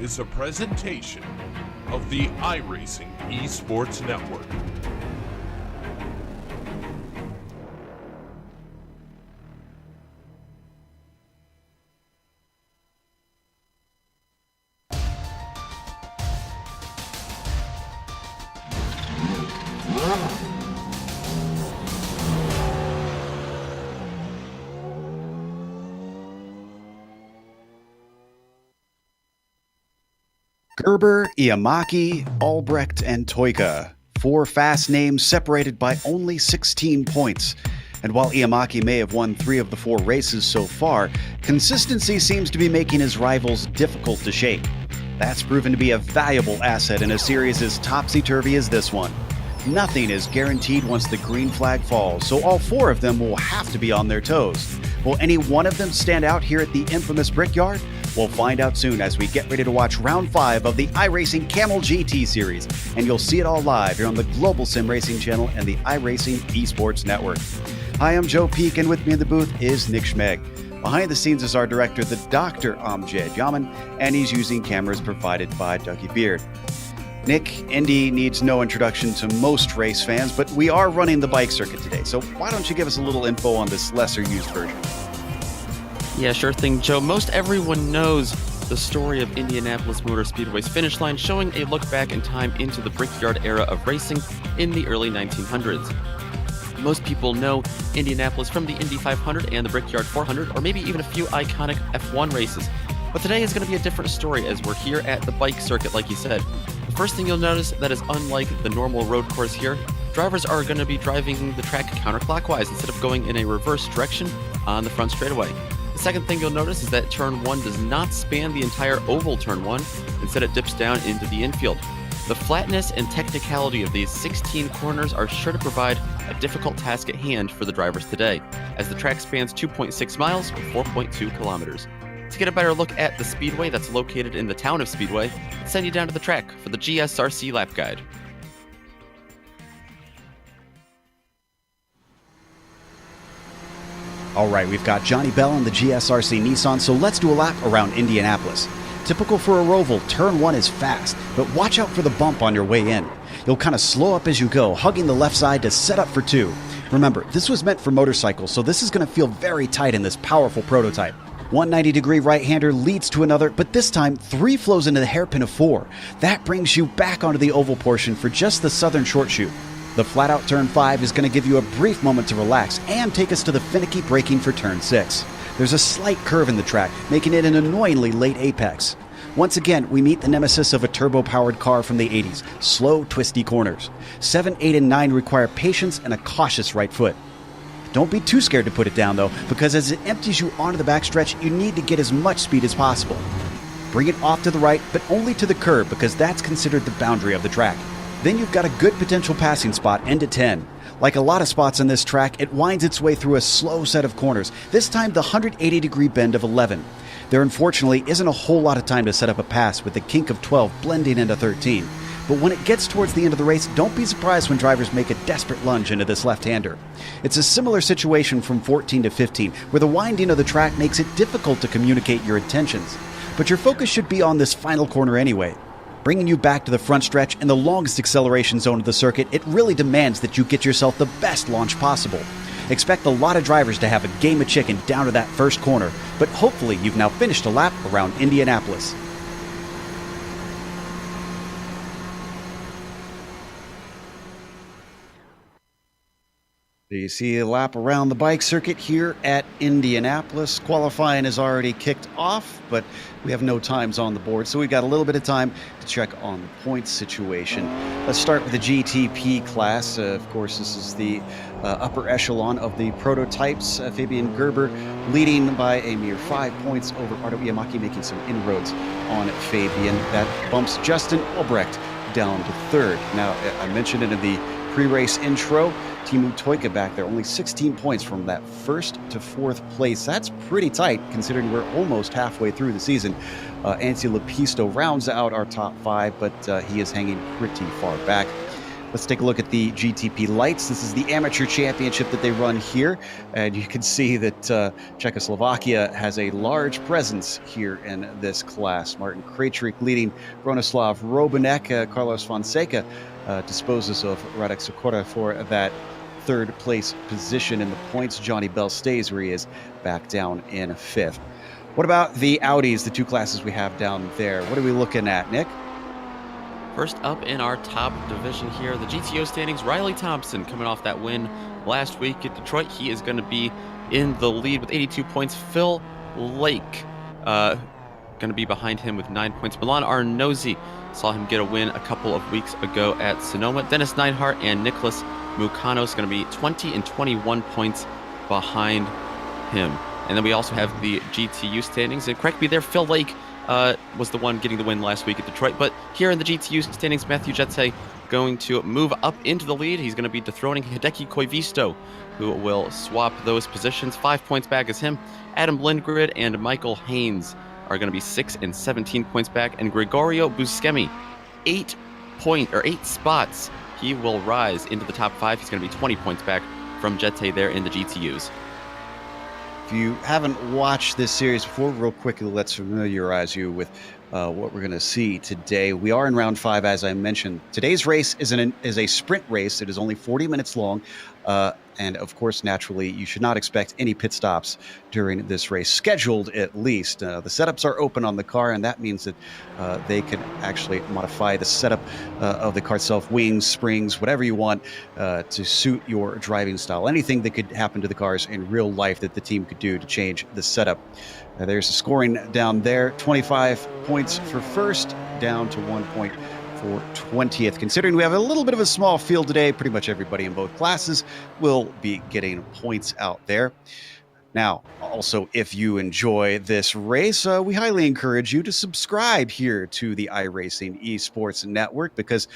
is a presentation of the iRacing Esports Network. Gerber, Iamaki, Albrecht, and Toika. 4 fast names separated by only 16 points. And while Iamaki may have won 3 of the 4 races so far, consistency seems to be making his rivals difficult to shake. That's proven to be a valuable asset in a series as topsy-turvy as this one. Nothing is guaranteed once the green flag falls, so all 4 of them will have to be on their toes. Will any one of them stand out here at the infamous Brickyard? We'll find out soon as we get ready to watch Round 5 of the iRacing Kamel GT series, and you'll see it all live here on the Global SimRacing channel and the iRacing Esports Network. Hi, I'm Joe Peak, and with me in the booth is Nick Schmeg. Behind the scenes is our director, the Dr. Hans-joachim, and he's using cameras provided by Dougie Beard. Nick, Indy needs no introduction to most race fans, but we are running the bike circuit today, so why don't you give us a little info on this lesser-used version? Yeah, sure thing, Joe. Most everyone knows the story of Indianapolis Motor Speedway's finish line, showing a look back in time into the Brickyard era of racing in the early 1900s. Most people know Indianapolis from the Indy 500 and the Brickyard 400, or maybe even a few iconic F1 races. But today is going to be a different story as we're here at the bike circuit, like you said. The first thing you'll notice that is unlike the normal road course here, drivers are going to be driving the track counterclockwise instead of going in a reverse direction on the front straightaway. The second thing you'll notice is that turn 1 does not span the entire oval turn 1, instead it dips down into the infield. The flatness and technicality of these 16 corners are sure to provide a difficult task at hand for the drivers today, as the track spans 2.6 miles or 4.2 kilometers. To get a better look at the Speedway that's located in the town of Speedway, let's send you down to the track for the GSRC lap guide. All right, we've got Johnny Bell in the GSRC Nissan, so let's do a lap around Indianapolis. Typical for a Roval, turn 1 is fast, but watch out for the bump on your way in. You'll kind of slow up as you go, hugging the left side to set up for 2. Remember, this was meant for motorcycles, so this is going to feel very tight in this powerful prototype. 190-degree right-hander leads to another, but this time 3 flows into the hairpin of 4. That brings you back onto the oval portion for just the southern short chute. The flat-out turn 5 is going to give you a brief moment to relax and take us to the finicky braking for turn 6. There's a slight curve in the track, making it an annoyingly late apex. Once again, we meet the nemesis of a turbo-powered car from the 80s, slow, twisty corners. 7, 8, and 9 require patience and a cautious right foot. Don't be too scared to put it down, though, because as it empties you onto the backstretch, you need to get as much speed as possible. Bring it off to the right, but only to the curb, because that's considered the boundary of the track. Then you've got a good potential passing spot, end at 10. Like a lot of spots on this track, it winds its way through a slow set of corners, this time the 180-degree bend of 11. There unfortunately isn't a whole lot of time to set up a pass with the kink of 12 blending into 13. But when it gets towards the end of the race, don't be surprised when drivers make a desperate lunge into this left-hander. It's a similar situation from 14 to 15, where the winding of the track makes it difficult to communicate your intentions. But your focus should be on this final corner anyway. Bringing you back to the front stretch and the longest acceleration zone of the circuit, it really demands that you get yourself the best launch possible. Expect a lot of drivers to have a game of chicken down to that first corner, but hopefully you've now finished a lap around Indianapolis. You see a lap around the bike circuit here at Indianapolis. Qualifying is already kicked off, but we have no times on the board, so we've got a little bit of time to check on the points situation. Let's start with the GTP class. Of course, this is the upper echelon of the prototypes. Fabian Gerber leading by a mere 5 points over Ardo Iamaki, making some inroads on Fabian. That bumps Justin Albrecht down to 3rd. Now, I mentioned it in the pre-race intro. Timu Toika back there, only 16 points from that 1st to 4th place. That's pretty tight, considering we're almost halfway through the season. Ansi Lepisto rounds out our top 5, but he is hanging pretty far back. Let's take a look at the GTP lights. This is the amateur championship that they run here. And you can see that Czechoslovakia has a large presence here in this class. Martin Krejcik leading Bronislav Robanek. Carlos Fonseca disposes of Radek Sokora for that third place position in the points. Johnny Bell stays where he is, back down in fifth. What about the Audis, the two classes we have down there? What are we looking at, Nick? First up in our top division here, the GTO standings, Riley Thompson coming off that win last week at Detroit. He is going to be in the lead with 82 points. Phil Lake going to be behind him with 9 points. Milan Arnozzi saw him get a win a couple of weeks ago at Sonoma. Dennis Neidhart and Nicholas Mukanos going to be 20 and 21 points behind him. And then we also have the GTU standings. And correct me there, Phil Lake was the one getting the win last week at Detroit. But here in the GTU standings, Matthew Jetse going to move up into the lead. He's going to be dethroning Hideki Koivisto, who will swap those positions. 5 points back is him. Adam Lindgren and Michael Haynes are going to be 6 and 17 points back. And Gregorio Buscemi, 8 spots. He will rise into the top 5. He's going to be 20 points back from Jetse there in the GTUs. If you haven't watched this series before, real quickly, let's familiarize you with what we're going to see today. We are in round 5, as I mentioned. Today's race is a sprint race. It is only 40 minutes long. And of course, naturally, you should not expect any pit stops during this race, scheduled at least. The setups are open on the car, and that means that they can actually modify the setup of the car itself, wings, springs, whatever you want to suit your driving style. Anything that could happen to the cars in real life that the team could do to change the setup. There's the scoring down there, 25 points for first, down to 1 point for 20th. Considering we have a little bit of a small field today, pretty much everybody in both classes will be getting points out there. Now, also, if you enjoy this race, we highly encourage you to subscribe here to the iRacing Esports Network, because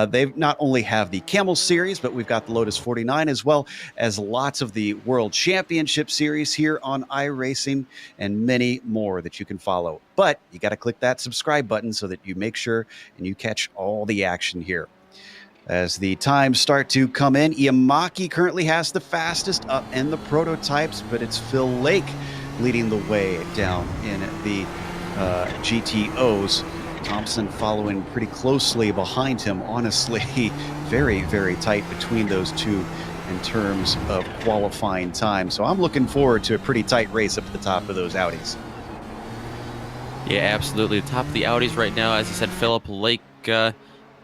they not only have the Kamel series, but we've got the Lotus 49, as well as lots of the World Championship series here on iRacing, and many more that you can follow. But you got to click that subscribe button so that you make sure and you catch all the action here. As the times start to come in, Iamaki currently has the fastest up in the prototypes, but it's Phil Lake leading the way down in the GTOs. Thompson following pretty closely behind him. Honestly, very, very tight between those two in terms of qualifying time. So I'm looking forward to a pretty tight race up at the top of those Audis. Yeah, absolutely. The top of the Audis right now, as you said, Philip Lake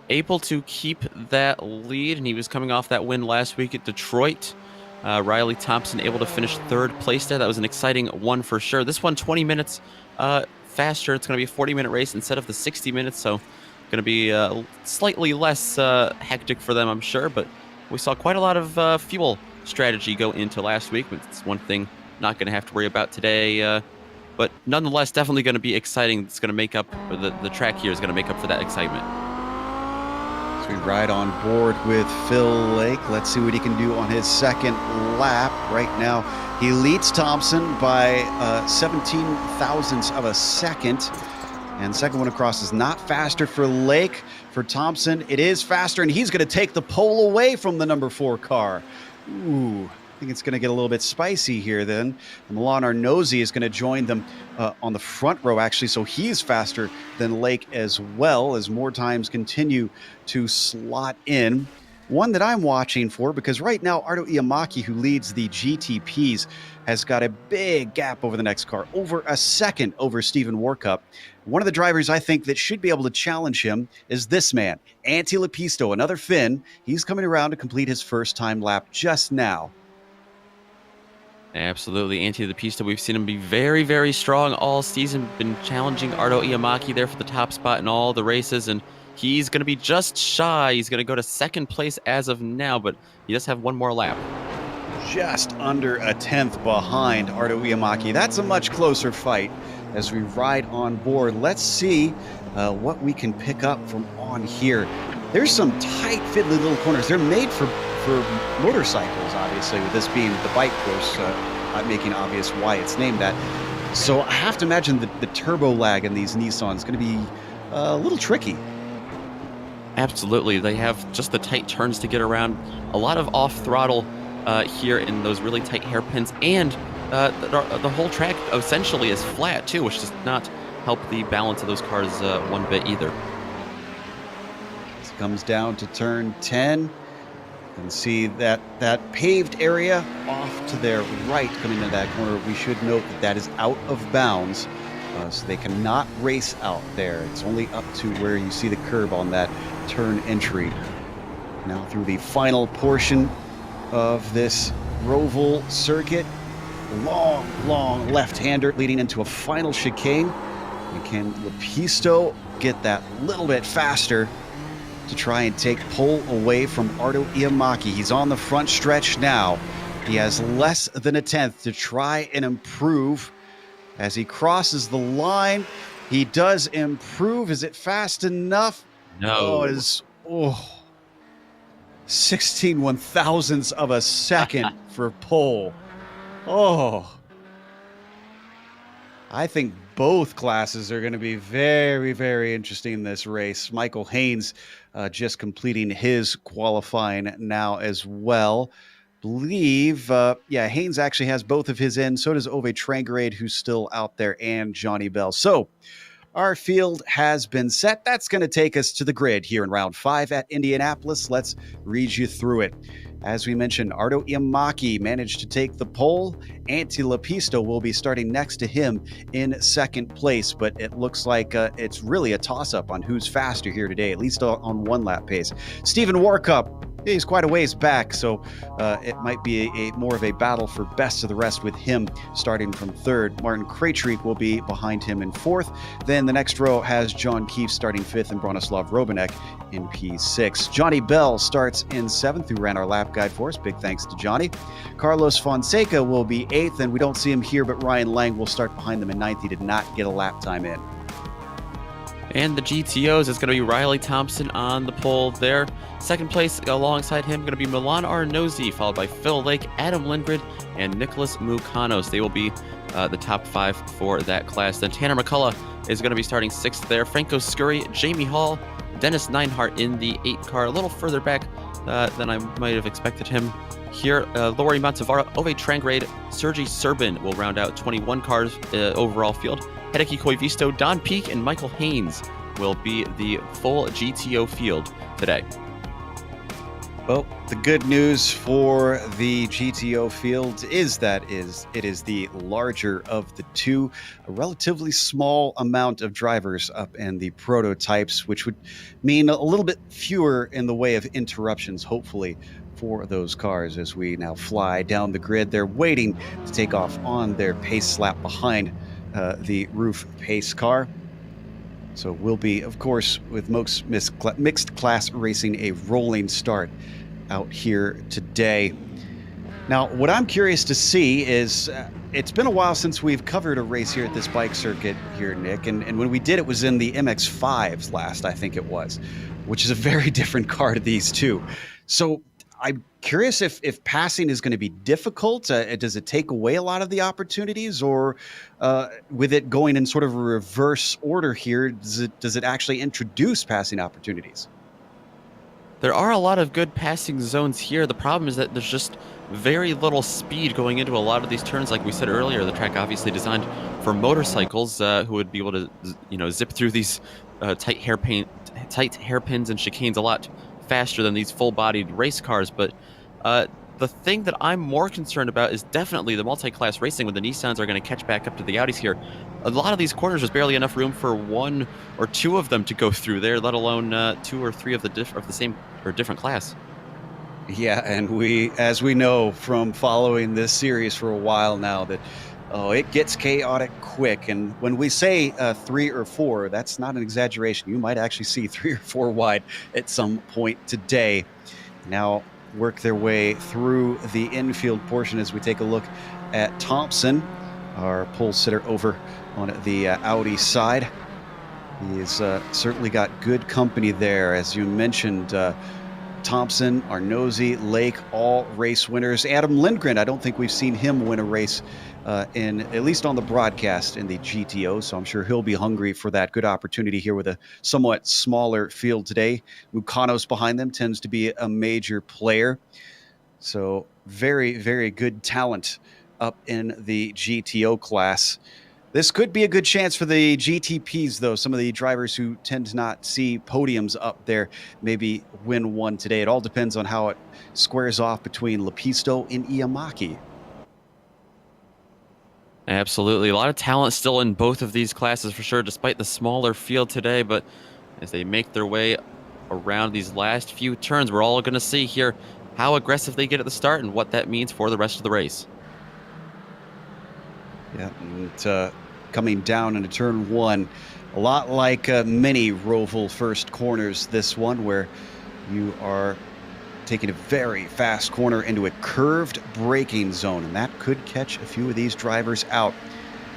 able to keep that lead, and he was coming off that win last week at Detroit. Riley Thompson able to finish third place there. That was an exciting one for sure. This one 20 minutes faster. It's going to be a 40-minute race instead of the 60 minutes, so going to be slightly less hectic for them, I'm sure. But we saw quite a lot of fuel strategy go into last week. It's one thing not going to have to worry about today. But nonetheless, definitely going to be exciting. It's going to make up, or the track here is going to make up for that excitement. We ride on board with Phil Lake. Let's see what he can do on his second lap. Right now, he leads Thompson by 17 thousandths of a second. And second one across is not faster for Lake. For Thompson, it is faster, and he's going to take the pole away from the number 4 car. Ooh, I think it's going to get a little bit spicy here then. Milan Arnozzi is going to join them on the front row, actually, so he's faster than Lake as well, as more times continue to slot in. One that I'm watching for, because right now Ardo Iamaki, who leads the GTPs, has got a big gap over the next car, over a second over Stephen Warkup. One of the drivers I think that should be able to challenge him is this man, Antti Lepisto, another Finn. He's coming around to complete his first time lap just now. Absolutely, Antti Lepisto. We've seen him be very, very strong all season. Been challenging Ardo Iamaki there for the top spot in all the races, and he's going to be just shy. He's going to go to second place as of now, but he does have one more lap. Just under a tenth behind Ardo Iamaki. That's a much closer fight as we ride on board. Let's see what we can pick up from on here. There's some tight, fiddly little corners. They're made for motorcycles, obviously, with this being the bike course, not making obvious why it's named that. So I have to imagine that the turbo lag in these Nissans is going to be a little tricky. Absolutely. They have just the tight turns to get around, a lot of off throttle here in those really tight hairpins, and the whole track essentially is flat too, which does not help the balance of those cars one bit either. This comes down to turn 10. You can see that paved area off to their right coming into that corner. We should note that is out of bounds, so they cannot race out there. It's only up to where you see the curb on that turn entry. Now through the final portion of this Roval circuit, long left-hander leading into a final chicane. And can Lepisto get that little bit faster to try and take pole away from Ardo Iamaki? He's on the front stretch now. He has less than a tenth to try and improve. As he crosses the line, he does improve. Is it fast enough? No. Oh, it is. 16 one-thousandths of a second for pole. Oh. I think both classes are going to be very, very interesting in this race. Michael Haynes just completing his qualifying now as well. Believe, Haynes actually has both of his in. So does Ove Trangrade, who's still out there, and Johnny Bell. So our field has been set. That's going to take us to the grid here in round 5 at Indianapolis. Let's read you through it. As we mentioned, Ardo Iamaki managed to take the pole. Antti Lepisto will be starting next to him in second place, but it looks like it's really a toss-up on who's faster here today, at least on one lap pace. Stephen Warkup, he's quite a ways back, so it might be a more of a battle for best of the rest with him starting from third. Martin Krejcik will be behind him in fourth. Then the next row has John Keefe starting fifth and Bronislav Robanek in P6. Johnny Bell starts in seventh, who ran our lap guide for us. Big thanks to Johnny. Carlos Fonseca will be eighth, and we don't see him here, but Ryan Lang will start behind them in ninth. He did not get a lap time in. And the GTOs is going to be Riley Thompson on the pole there. Second place alongside him going to be Milan Arnozzi, followed by Phil Lake, Adam Lindgren, and Nicholas Mukanos. They will be the top 5 for that class. Then Tanner McCullough is going to be starting 6th there. Franco Scurry, Jamie Hall, Dennis Neinhardt in the 8 car, a little further back than I might have expected him here. Laurie Montevara, Ove Trangrade, Sergei Serbin will round out 21 cars overall field. Hideki Koivisto, Don Peak, and Michael Haynes will be the full GTO field today. Well, the good news for the GTO field is that it is the larger of the two, a relatively small amount of drivers up in the prototypes, which would mean a little bit fewer in the way of interruptions, hopefully, for those cars as we now fly down the grid. They're waiting to take off on their pace lap behind the roof pace car. So we'll be, of course, with most mixed class racing, a rolling start out here today. Now, what I'm curious to see is, it's been a while since we've covered a race here at this bike circuit here, Nick, and when we did, it was in the MX-5s last, I think it was, which is a very different car to these two. So I'm curious if passing is going to be difficult. Does it take away a lot of the opportunities, or with it going in sort of a reverse order here, does it actually introduce passing opportunities? There are a lot of good passing zones here. The problem is that there's just very little speed going into a lot of these turns. Like we said earlier, the track obviously designed for motorcycles who would be able to, zip through these tight hairpins and chicanes a lot faster than these full-bodied race cars. But the thing that I'm more concerned about is definitely the multi-class racing, when the Nissans are going to catch back up to the Audis here. A lot of these corners, there's barely enough room for 1 or 2 of them to go through there, let alone 2 or 3 of the same or different class. Yeah, and as we know from following this series for a while now, that it gets chaotic quick. And when we say 3 or 4, that's not an exaggeration. You might actually see 3 or 4 wide at some point today. Now work their way through the infield portion as we take a look at Thompson, our pole sitter over on the Audi side. He's certainly got good company there. As you mentioned, Thompson, Arnozzi, Lake, all race winners. Adam Lindgren, I don't think we've seen him win a race at least on the broadcast in the GTO. So I'm sure he'll be hungry for that good opportunity here with a somewhat smaller field today. Mukano's behind them, tends to be a major player. So very, very good talent up in the GTO class. This could be a good chance for the GTPs, though. Some of the drivers who tend to not see podiums up there maybe win one today. It all depends on how it squares off between Lepisto and Iamaki. Absolutely. A lot of talent still in both of these classes for sure, despite the smaller field today. But as they make their way around these last few turns, we're all going to see here how aggressive they get at the start and what that means for the rest of the race. Yeah, and coming down into turn one, a lot like many Roval first corners, this one where you are taking a very fast corner into a curved braking zone, and that could catch a few of these drivers out.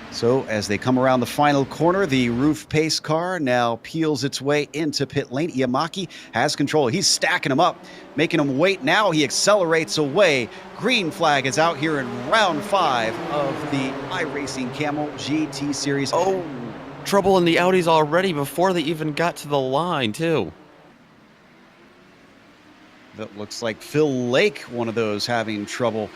So as they come around the final corner, the roof pace car now peels its way into pit lane. Iamaki has control. He's stacking them up, making them wait. Now he accelerates away. Green flag is out here in round 5 of the iRacing Kamel GT Series. Oh, trouble in the Audis already before they even got to the line, too. That looks like Phil Lake, one of those having trouble.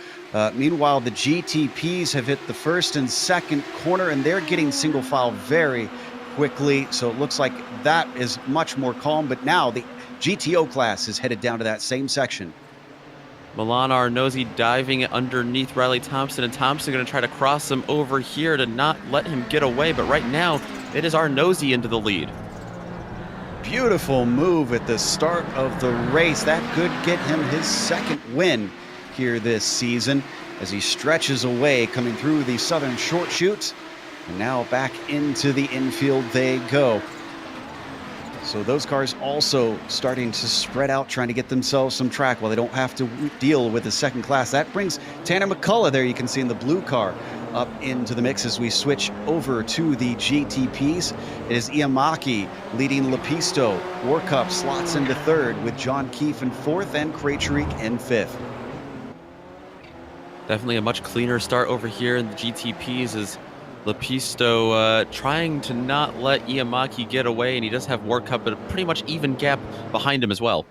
Meanwhile, the GTPs have hit the first and second corner, and they're getting single file very quickly. So it looks like that is much more calm. But now the GTO class is headed down to that same section. Milan Arnozzi diving underneath Riley Thompson, and Thompson going to try to cross him over here to not let him get away. But right now, it is Arnozzi into the lead. Beautiful move at the start of the race. That could get him his second win here this season as he stretches away, coming through the southern short chute. And now back into the infield they go. So those cars also starting to spread out, trying to get themselves some track while they don't have to deal with the second class. That brings Tanner McCullough there, you can see in the blue car, up into the mix as we switch over to the GTPs. It is Iamaki leading Lepisto. Warcup slots into third with John Keefe in fourth and Krejcik in fifth. Definitely a much cleaner start over here in the GTPs as Lepisto trying to not let Iamaki get away, and he does have Warcup at a pretty much even gap behind him as well.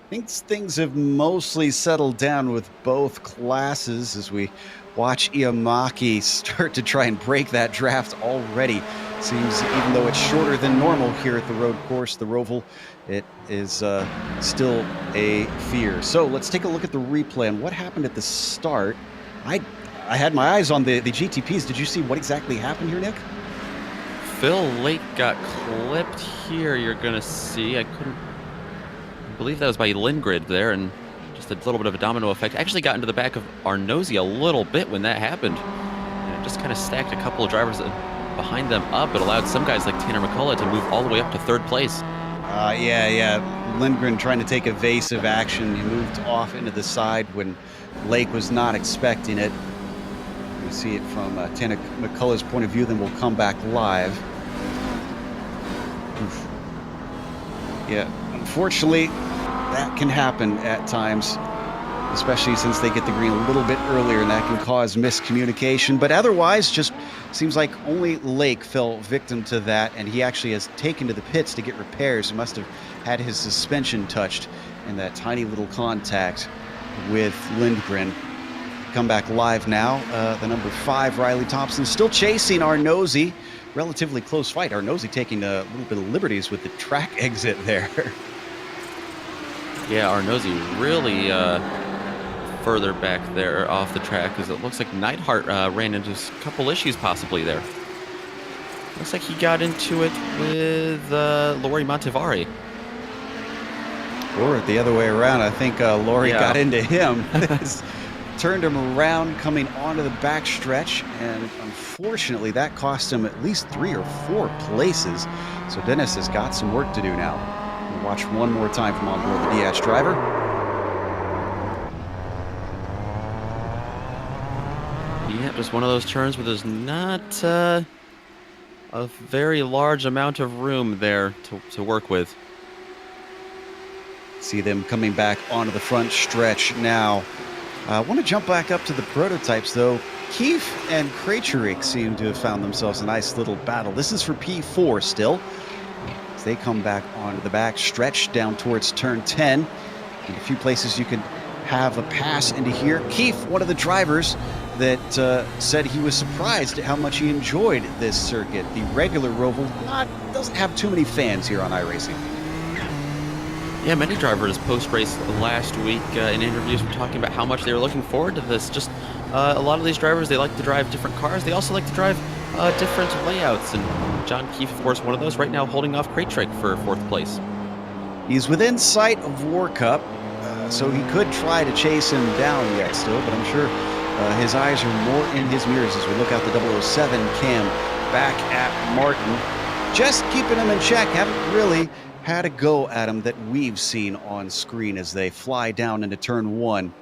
I think things have mostly settled down with both classes as we watch Iamaki start to try and break that draft already. Seems even though it's shorter than normal here at the road course, the Roval, it is still a fear. So let's take a look at the replay and what happened at the start. I had my eyes on the GTPs. Did you see what exactly happened here, Nick? Phil Lake got clipped here, you're going to see. I believe that was by Lindgren there, and just a little bit of a domino effect. Actually got into the back of Arnozzi a little bit when that happened. And it just kind of stacked a couple of drivers behind them up. It allowed some guys like Tanner McCullough to move all the way up to third place. Yeah. Lindgren trying to take evasive action. He moved off into the side when Lake was not expecting it. You see it from Tanner McCullough's point of view, then we'll come back live. Oof. Yeah, unfortunately, that can happen at times, especially since they get the green a little bit earlier, and that can cause miscommunication. But otherwise, just seems like only Lake fell victim to that, and he actually has taken to the pits to get repairs. He must have had his suspension touched in that tiny little contact with Lindgren. Come back live now. The number 5, Riley Thompson, still chasing Arnozzi. Relatively close fight. Arnozzi taking a little bit of liberties with the track exit there. Yeah, Arnozzi really further back there off the track, because it looks like Neidhart ran into a couple issues possibly there. Looks like he got into it with Lori Montevari. Or the other way around. I think Lori got into him. Turned him around coming onto the back stretch, and unfortunately that cost him at least 3 or 4 places. So Dennis has got some work to do now. We'll watch one more time from on board the DH driver. Yeah, just one of those turns where there's not a very large amount of room there to work with. See them coming back onto the front stretch now. I want to jump back up to the prototypes, though. Keefe and Krejcik seem to have found themselves a nice little battle. This is for P4 still. As they come back onto the back stretch down towards turn 10. In a few places you can have a pass into here. Keefe, one of the drivers that said he was surprised at how much he enjoyed this circuit. The regular Roval doesn't have too many fans here on iRacing. Yeah, many drivers post-race last week in interviews were talking about how much they were looking forward to this. Just a lot of these drivers, they like to drive different cars. They also like to drive different layouts. And John Keefe, of course, one of those right now holding off Krejcik for 4th place. He's within sight of War Cup, so he could try to chase him down yet still, but I'm sure his eyes are more in his mirrors as we look out the 007 cam back at Martin. Just keeping him in check. Haven't really had a go at him that we've seen on screen as they fly down into turn 1.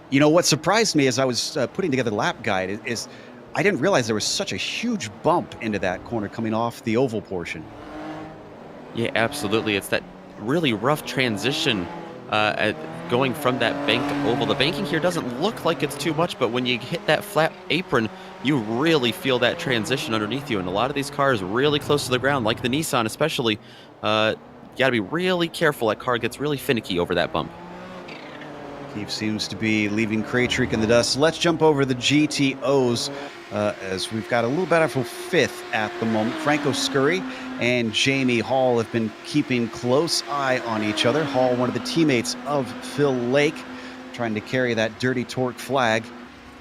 You know, what surprised me as I was putting together the lap guide is I didn't realize there was such a huge bump into that corner coming off the oval portion. Yeah, absolutely. It's that really rough transition going from that bank to oval. The banking here doesn't look like it's too much, but when you hit that flat apron, you really feel that transition underneath you. And a lot of these cars really close to the ground, like the Nissan especially, you got to be really careful. That car gets really finicky over that bump. Keefe seems to be leaving Krejcik in the dust. Let's jump over the GTOs as we've got a little better for 5th at the moment. Franco Scurry and Jamie Hall have been keeping close eye on each other. Hall, one of the teammates of Phil Lake, trying to carry that dirty torque flag.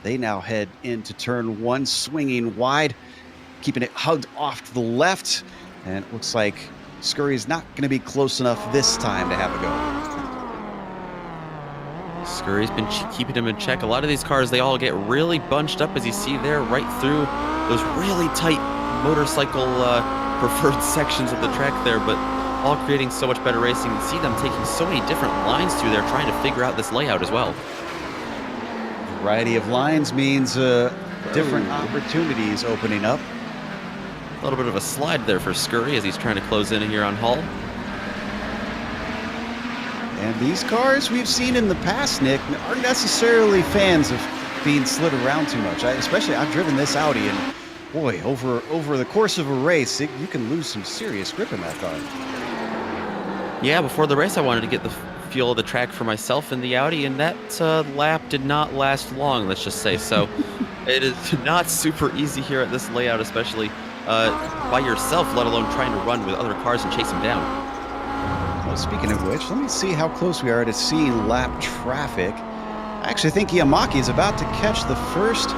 They now head into turn 1, swinging wide, keeping it hugged off to the left. And it looks like Scurry's not going to be close enough this time to have a go. Scurry's been keeping him in check. A lot of these cars, they all get really bunched up, as you see there, right through those really tight motorcycle preferred sections of the track there, but all creating so much better racing. You see them taking so many different lines through there, trying to figure out this layout as well. Variety of lines means different opportunities opening up. A little bit of a slide there for Scurry as he's trying to close in here on Hall. And these cars we've seen in the past, Nick, aren't necessarily fans of being slid around too much. Especially, I've driven this Audi, and boy, over the course of a race, you can lose some serious grip in that car. Yeah, before the race, I wanted to get the feel of the track for myself in the Audi, and that lap did not last long, let's just say. So it is not super easy here at this layout, especially by yourself, let alone trying to run with other cars and chase them down. Well, speaking of which, let me see how close we are to seeing lap traffic. I actually think Yamaki is about to catch the first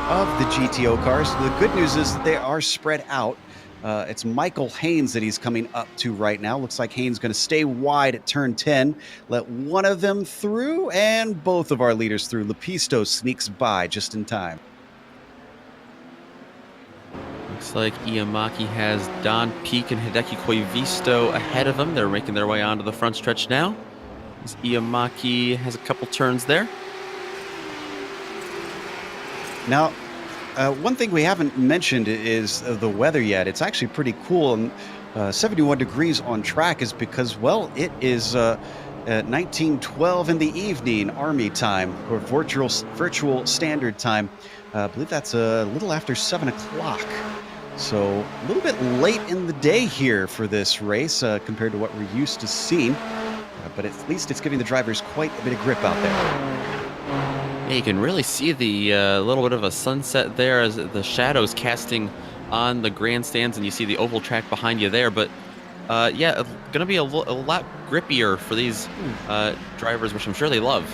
of the GTO cars. The good news is that they are spread out. It's Michael Haynes that he's coming up to right now. Looks like Haynes going to stay wide at turn 10. Let one of them through and both of our leaders through. Lepisto sneaks by just in time. Looks like Iamaki has Don Peak and Hideki Koivisto ahead of him. They're making their way onto the front stretch now. As Iamaki has a couple turns there. Now, one thing we haven't mentioned is the weather yet. It's actually pretty cool, and 71 degrees on track is because, well, it is at 19:12 in the evening, Army time, or virtual standard time. I believe that's a little after 7 o'clock. So a little bit late in the day here for this race compared to what we're used to seeing. But at least it's giving the drivers quite a bit of grip out there. Yeah, you can really see the little bit of a sunset there as the shadows casting on the grandstands, and you see the oval track behind you there. But yeah, going to be a lot grippier for these drivers, which I'm sure they love.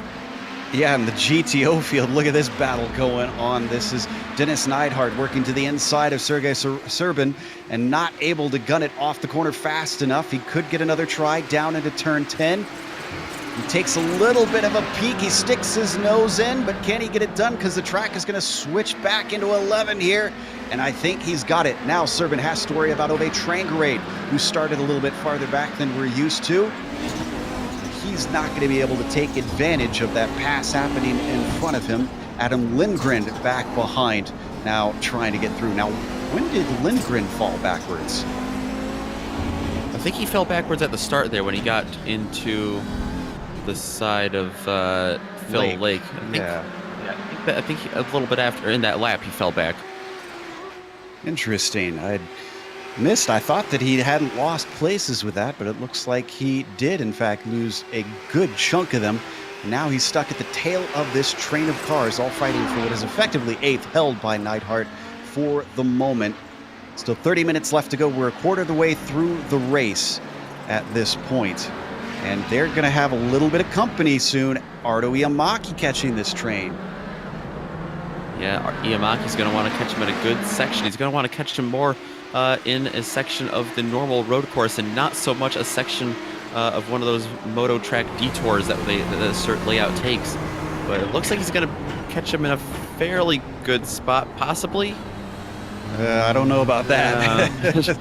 Yeah, in the GTO field, look at this battle going on. This is Dennis Neidhart working to the inside of Sergei Serbin and not able to gun it off the corner fast enough. He could get another try down into turn 10. He takes a little bit of a peek. He sticks his nose in, but can he get it done? Because the track is going to switch back into 11 here, and I think he's got it. Now Serbin has to worry about Ove Trangarade, who started a little bit farther back than we're used to. He's not going to be able to take advantage of that pass happening in front of him. Adam Lindgren back behind, now trying to get through. Now, when did Lindgren fall backwards? I think he fell backwards at the start there when he got into the side of Phil Lake. I think a little bit after, in that lap, he fell back. Interesting. I thought that he hadn't lost places with that, but it looks like he did, in fact, lose a good chunk of them. Now he's stuck at the tail of this train of cars, all fighting for what is effectively 8th, held by Neidhart for the moment. Still 30 minutes left to go. We're a quarter of the way through the race at this point. And they're going to have a little bit of company soon. Ardo Iamaki catching this train. Yeah, Iamaki's going to want to catch him at a good section. He's going to want to catch him more in a section of the normal road course and not so much a section of one of those moto track detours that the cert layout takes. But it looks like he's going to catch him in a fairly good spot, possibly. I don't know about that.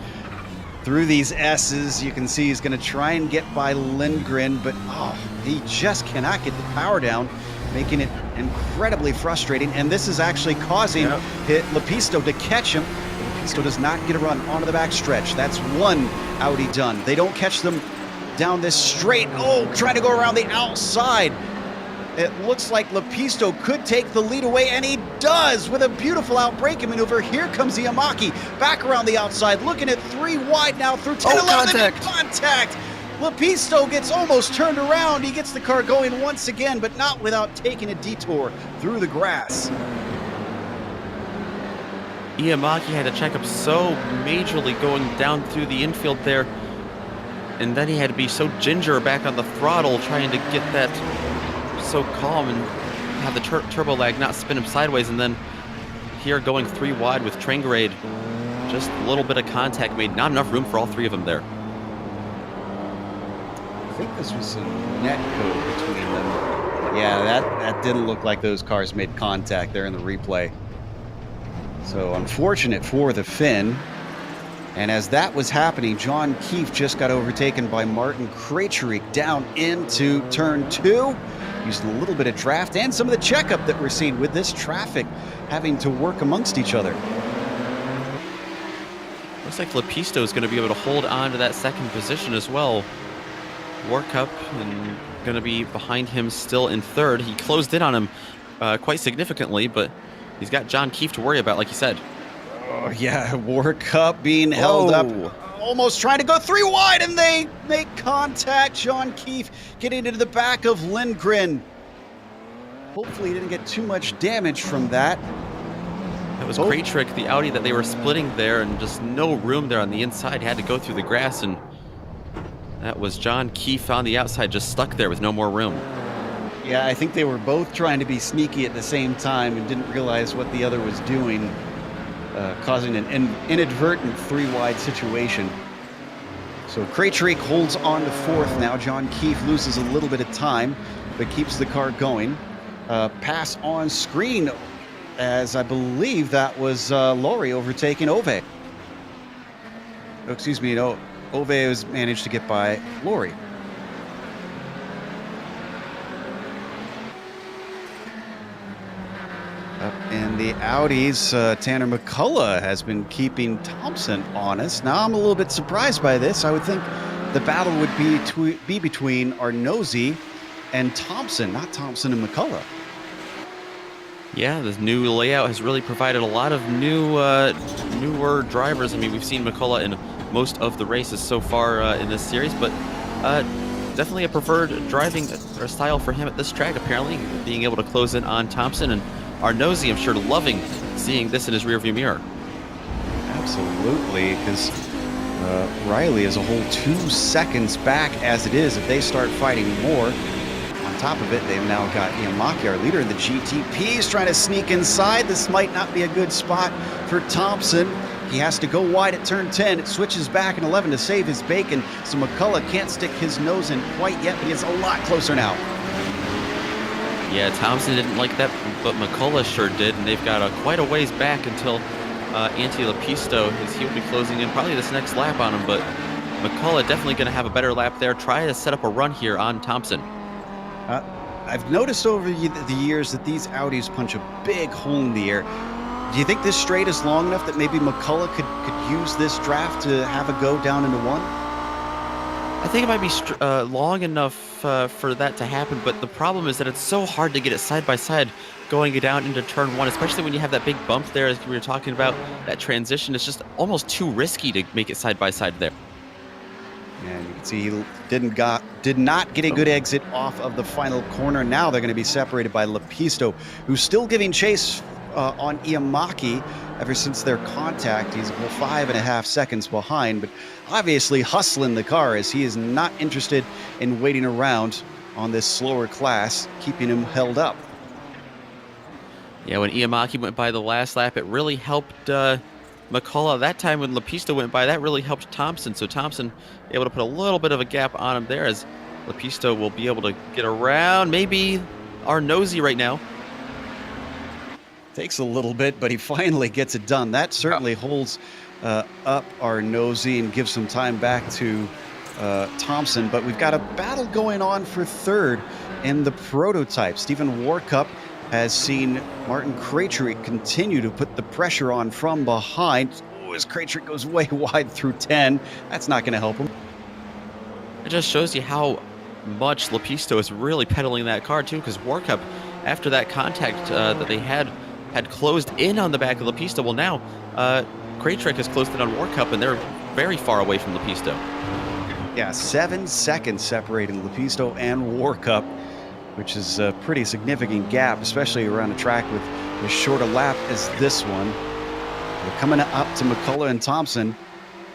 Through these S's, you can see he's going to try and get by Lindgren, but he just cannot get the power down, making it incredibly frustrating. And this is actually causing Lepisto to catch him. Lepisto does not get a run onto the back stretch. That's one Audi done. They don't catch them down this straight. Oh, trying to go around the outside. It looks like Lepisto could take the lead away, and he does with a beautiful outbraking maneuver. Here comes Iamaki back around the outside, looking at 3 wide now through 10, 11, contact. Lepisto gets almost turned around. He gets the car going once again, but not without taking a detour through the grass. Iamaki had to check up so majorly going down through the infield there, and then he had to be so ginger back on the throttle trying to get that so calm and have the turbo lag not spin him sideways, and then here going 3 wide with train grade. Just a little bit of contact made, not enough room for all 3 of them there. I think this was a net code between them. Yeah, that didn't look like those cars made contact there in the replay. So unfortunate for the Finn. And as that was happening, John Keefe just got overtaken by Martin Krejcik down into turn 2. Using a little bit of draft and some of the checkup that we're seeing with this traffic having to work amongst each other. Looks like Lepisto is going to be able to hold on to that second position as well. Workup and going to be behind him still in 3rd. He closed in on him quite significantly, but he's got John Keefe to worry about, like you said. Oh, yeah, Workup being held up. Almost trying to go 3 wide, and they make contact. John Keefe getting into the back of Lindgren. Hopefully he didn't get too much damage from that. That was Krejcik, the Audi that they were splitting there, and just no room there on the inside. He had to go through the grass, and that was John Keefe on the outside, just stuck there with no more room. Yeah, I think they were both trying to be sneaky at the same time and didn't realize what the other was doing. Causing an inadvertent 3 wide situation. So Krejcik holds on to 4th now. John Keefe loses a little bit of time, but keeps the car going. Pass on screen, as I believe that was Laurie overtaking Ove. Oh, excuse me, no, Ove has managed to get by Laurie. In the Audis, Tanner McCullough has been keeping Thompson honest. Now I'm a little bit surprised by this. I would think the battle would be between Arnozzi and Thompson, not Thompson and McCullough. Yeah, this new layout has really provided a lot of newer drivers. I mean, we've seen McCullough in most of the races so far in this series, but definitely a preferred driving style for him at this track, apparently, being able to close in on Thompson. And Arnozzi, I'm sure, loving seeing this in his rearview mirror. Absolutely, because Riley is a whole 2 seconds back as it is. If they start fighting more, on top of it, they've now got Iamaki, our leader in the GTPs, trying to sneak inside. This might not be a good spot for Thompson. He has to go wide at turn 10. It switches back in 11 to save his bacon, so McCullough can't stick his nose in quite yet, but he is a lot closer now. Yeah, Thompson didn't like that, but McCullough sure did, and they've got quite a ways back until Antti Lepisto, as he'll be closing in probably this next lap on him, but McCullough definitely going to have a better lap there. Try to set up a run here on Thompson. I've noticed over the years that these Audis punch a big hole in the air. Do you think this straight is long enough that maybe McCullough could use this draft to have a go down into 1? I think it might be long enough for that to happen, but the problem is that it's so hard to get it side by side going down into turn one, especially when you have that big bump there, as we were talking about, that transition. It's just almost too risky to make it side by side there. And you can see he did not get a good exit off of the final corner. Now they're going to be separated by Lepisto, who's still giving chase on Iamaki ever since their contact. He's 5.5 seconds behind, but obviously hustling the car as he is not interested in waiting around on this slower class, keeping him held up. Yeah, when Iamaki went by the last lap, it really helped McCullough. That time when Lepisto went by, that really helped Thompson. So Thompson able to put a little bit of a gap on him there, as Lepisto will be able to get around. Maybe our nosy right now. Takes a little bit, but he finally gets it done. That certainly holds up our nosy and gives some time back to Thompson. But we've got a battle going on for third in the prototype. Stephen Warcup has seen Martin Krejcik continue to put the pressure on from behind. Oh, as Krejcik goes way wide through 10. That's not going to help him. It just shows you how much Lepisto is really pedaling that car too, because Warcup, after that contact that they had closed in on the back of Lepisto. Well, now Krejcik has closed in on Warcup, and they're very far away from Lepisto. Yeah, 7 seconds separating Lepisto and Warcup, which is a pretty significant gap, especially around a track with as short a lap as this one. They're coming up to McCullough and Thompson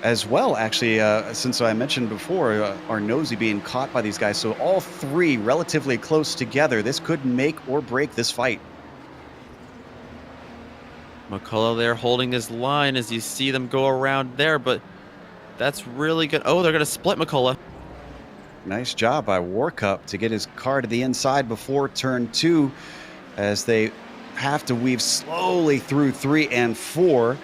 as well, actually, since I mentioned before, our nosy being caught by these guys. So all three relatively close together. This could make or break this fight. McCullough there holding his line as you see them go around there, but that's really good. Oh, they're going to split McCullough. Nice job by Warcup to get his car to the inside before turn 2, as they have to weave slowly through 3 and 4.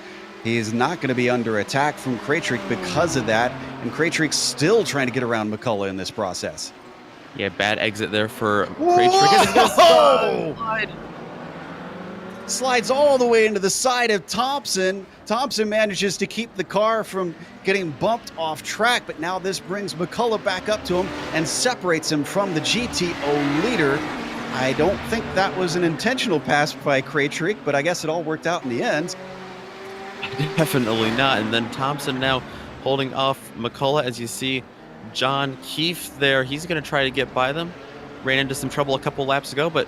He's not going to be under attack from Krejcik because of that, and Krejcik's still trying to get around McCullough in this process. Yeah, bad exit there for Krejcik. Slides all the way into the side of Thompson. Thompson manages to keep the car from getting bumped off track, but now this brings McCullough back up to him and separates him from the GTO leader. I don't think that was an intentional pass by Krejcik, but I guess it all worked out in the end. Definitely not. And then Thompson now holding off McCullough, as you see John Keefe there. He's going to try to get by them. Ran into some trouble a couple laps ago, but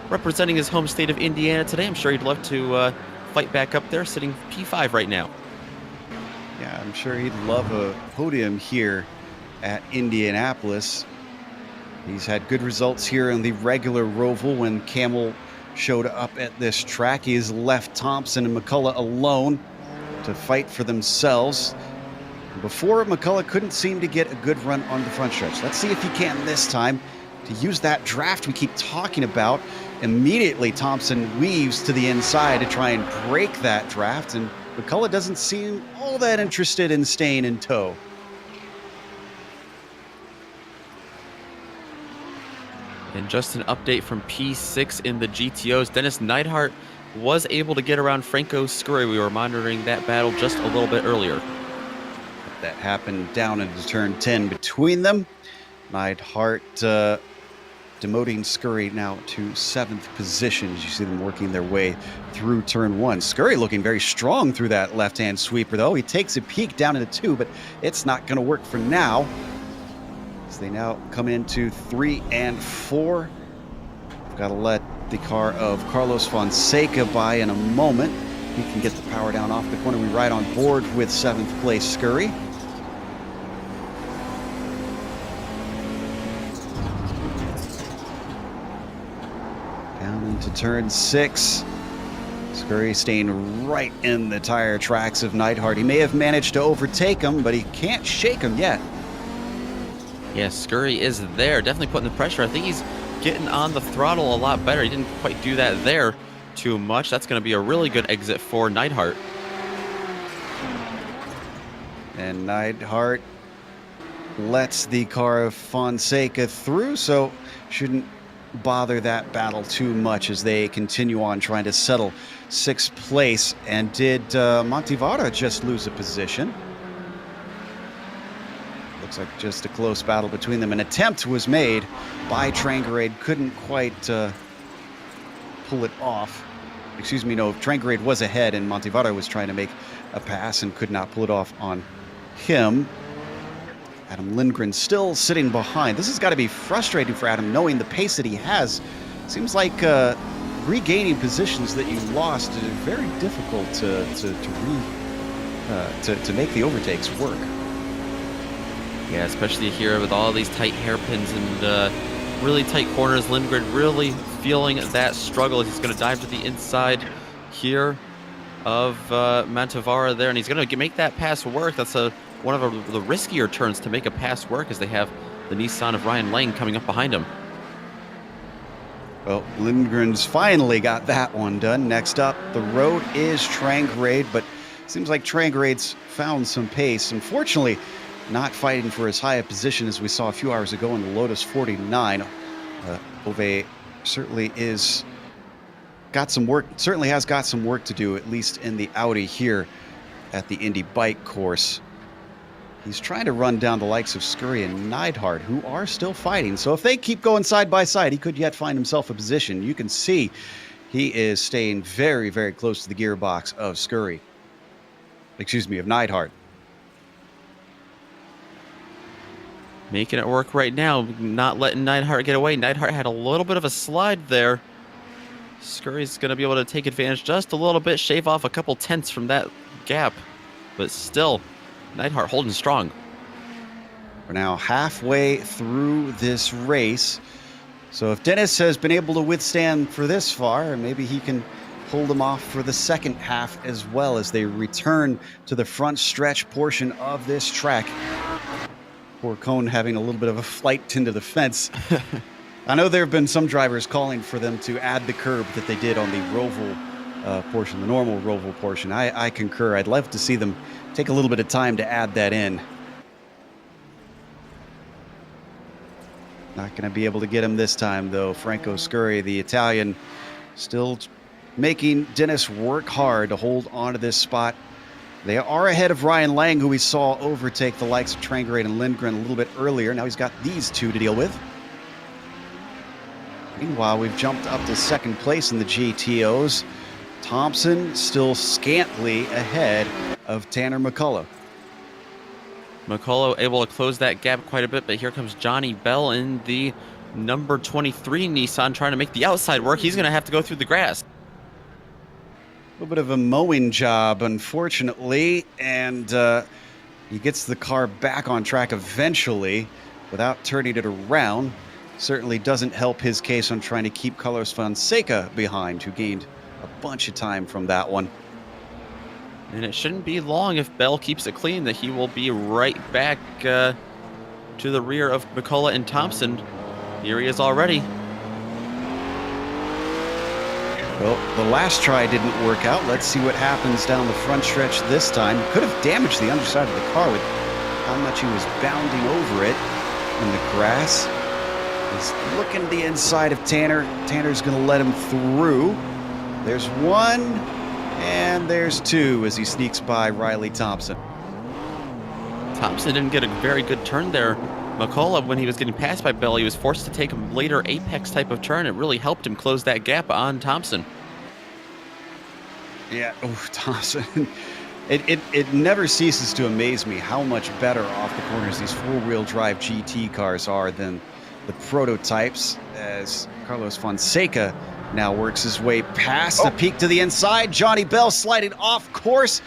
representing his home state of Indiana today, I'm sure he'd love to fight back up there, sitting P5 right now. Yeah, I'm sure he'd love a podium here at Indianapolis. He's had good results here in the regular Roval when Kamel showed up at this track. He's left Thompson and McCullough alone to fight for themselves. Before, McCullough couldn't seem to get a good run on the front stretch. Let's see if he can this time to use that draft we keep talking about. Immediately, Thompson weaves to the inside to try and break that draft, and McCullough doesn't seem all that interested in staying in tow. And just an update from P6 in the GTOs. Dennis Neidhart was able to get around Franco Scurry. We were monitoring that battle just a little bit earlier. That happened down into turn 10 between them. Neidhart demoting Scurry now to 7th position as you see them working their way through turn 1. Scurry looking very strong through that left-hand sweeper, though. He takes a peek down into 2, but it's not going to work for now. As they now come into 3 and 4. We've got to let the car of Carlos Fonseca by in a moment. He can get the power down off the corner. We ride on board with 7th place Scurry. Down into turn 6. Scurry staying right in the tire tracks of Neidhart. He may have managed to overtake him, but he can't shake him yet. Yeah, Scurry is there, definitely putting the pressure. I think he's getting on the throttle a lot better. He didn't quite do that there too much. That's going to be a really good exit for Neidhart. And Neidhart lets the car of Fonseca through, so shouldn't bother that battle too much as they continue on trying to settle 6th place. And did Montivara just lose a position? Looks like just a close battle between them. An attempt was made by Trangarade, couldn't quite pull it off. Excuse me, no, Trangarade was ahead and Montevarro was trying to make a pass and could not pull it off on him. Adam Lindgren still sitting behind. This has got to be frustrating for Adam, knowing the pace that he has. Seems like regaining positions that you lost is very difficult to make the overtakes work. Yeah, especially here with all these tight hairpins and really tight corners. Lindgren really feeling that struggle. He's going to dive to the inside here of Montevarro there, and he's going to make that pass work. That's one of the riskier turns to make a pass work, as they have the Nissan of Ryan Lang coming up behind him. Well, Lindgren's finally got that one done. Next up, the road is Trangarade, but it seems like Trangarade's found some pace. Unfortunately, not fighting for as high a position as we saw a few hours ago in the Lotus 49. Ove certainly has got some work to do, at least in the Audi here at the Indy Bike course. He's trying to run down the likes of Scurry and Neidhart, who are still fighting. So if they keep going side by side, he could yet find himself a position. You can see he is staying very, very close to the gearbox of Scurry. Excuse me, of Neidhart. Making it work right now, not letting Neidhart get away. Neidhart had a little bit of a slide there. Scurry's going to be able to take advantage just a little bit, shave off a couple tenths from that gap. But still, Neidhart holding strong. We're now halfway through this race. So if Dennis has been able to withstand for this far, maybe he can hold them off for the second half as well, as they return to the front stretch portion of this track. Poor Cone having a little bit of a flight into the fence. I know there have been some drivers calling for them to add the curb that they did on the Roval portion, the normal Roval portion. I concur. I'd love to see them take a little bit of time to add that in. Not going to be able to get him this time, though. Franco Scurry, the Italian, still making Dennis work hard to hold on to this spot. They are ahead of Ryan Lang, who we saw overtake the likes of Trangarade and Lindgren a little bit earlier. Now he's got these two to deal with. Meanwhile, we've jumped up to second place in the GTOs. Thompson still scantly ahead of Tanner McCullough. McCullough able to close that gap quite a bit, but here comes Johnny Bell in the number 23 Nissan trying to make the outside work. He's going to have to go through the grass. A little bit of a mowing job, unfortunately, and he gets the car back on track eventually without turning it around. Certainly doesn't help his case on trying to keep Carlos Fonseca behind, who gained a bunch of time from that one. And it shouldn't be long if Bell keeps it clean that he will be right back to the rear of McCullough and Thompson. Here he is already. Well, the last try didn't work out. Let's see what happens down the front stretch this time. Could have damaged the underside of the car with how much he was bounding over it in the grass. He's looking at the inside of Tanner. Tanner's going to let him through. There's one, and there's two as he sneaks by Riley Thompson. Thompson didn't get a very good turn there. McCullough, when he was getting passed by Bell, he was forced to take a later apex type of turn. It really helped him close that gap on Thompson. Yeah, Thompson. It never ceases to amaze me how much better off the corners these four-wheel drive GT cars are than the prototypes, as Carlos Fonseca now works his way past the peak to the inside. Johnny Bell sliding off course.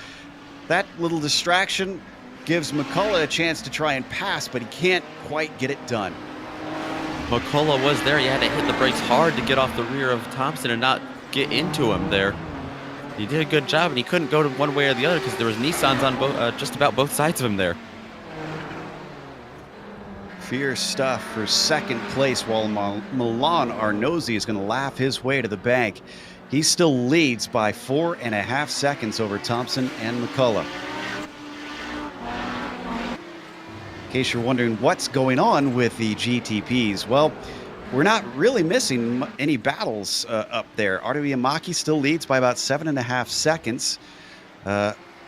That little distraction gives McCullough a chance to try and pass, but he can't quite get it done. McCullough was there. He had to hit the brakes hard to get off the rear of Thompson and not get into him there. He did a good job, and he couldn't go to one way or the other because there was Nissans on just about both sides of him there. Fierce stuff for second place, while Milan Arnozzi is going to laugh his way to the bank. He still leads by 4.5 seconds over Thompson and McCullough. In case you're wondering what's going on with the GTPs, well, we're not really missing any battles up there. Arturo Yamaki still leads by about 7.5 seconds.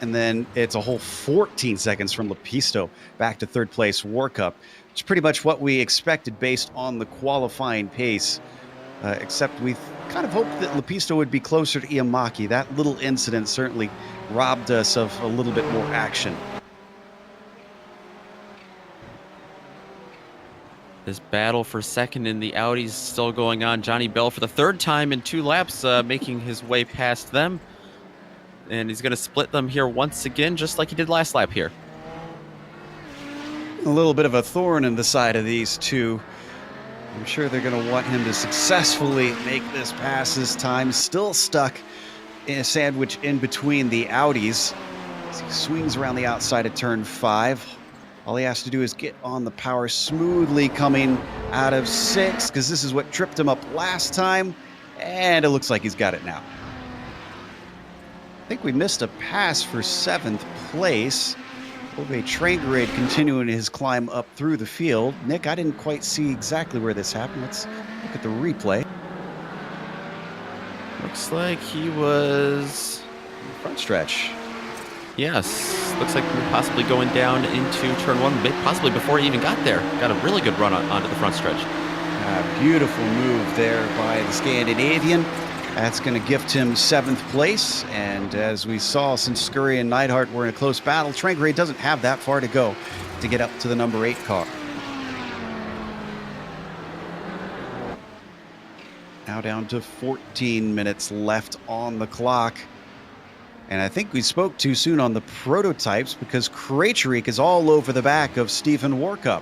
And then it's a whole 14 seconds from Lepisto back to third place Warcup. It's pretty much what we expected based on the qualifying pace, except we kind of hoped that Lepisto would be closer to Iamaki. That little incident certainly robbed us of a little bit more action. This battle for second in the Audis still going on. Johnny Bell for the third time in 2 laps, making his way past them. And he's going to split them here once again, just like he did last lap here. A little bit of a thorn in the side of these two. I'm sure they're going to want him to successfully make this pass this time. Still stuck in a sandwich in between the Audis. As he swings around the outside of turn 5. All he has to do is get on the power smoothly coming out of 6, because this is what tripped him up last time. And it looks like he's got it now. I think we missed a pass for 7th place. Ove Trangerade continuing his climb up through the field. Nick, I didn't quite see exactly where this happened. Let's look at the replay. Looks like he was... front stretch. Yes, looks like we're possibly going down into turn 1, possibly before he even got there. Got a really good run onto the front stretch. Beautiful move there by the Scandinavian. That's going to gift him 7th place. And as we saw, since Scurry and Neidhart were in a close battle, Trangerade doesn't have that far to go to get up to the number 8 car. Now down to 14 minutes left on the clock. And I think we spoke too soon on the prototypes, because Krejcik is all over the back of Stephen Warcup.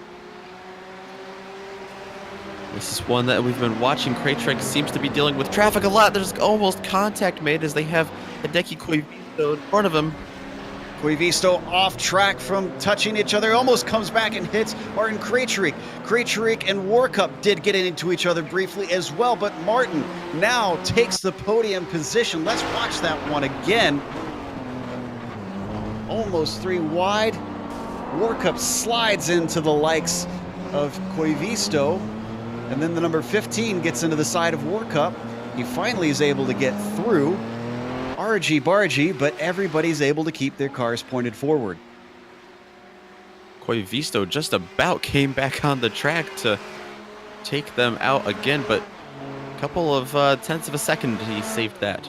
This is one that we've been watching. Krejcik seems to be dealing with traffic a lot. There's almost contact made as they have Hideki Koivisto in front of him. Koivisto off track from touching each other. Almost comes back and hits Martin Krejcik. Krejcik and Warcup did get into each other briefly as well, but Martin now takes the podium position. Let's watch that one again. Almost 3 wide. Warcup slides into the likes of Koivisto. And then the number 15 gets into the side of Warcup. He finally is able to get through. Argy-bargy, but everybody's able to keep their cars pointed forward. Koivisto just about came back on the track to take them out again, but a couple of tenths of a second he saved that.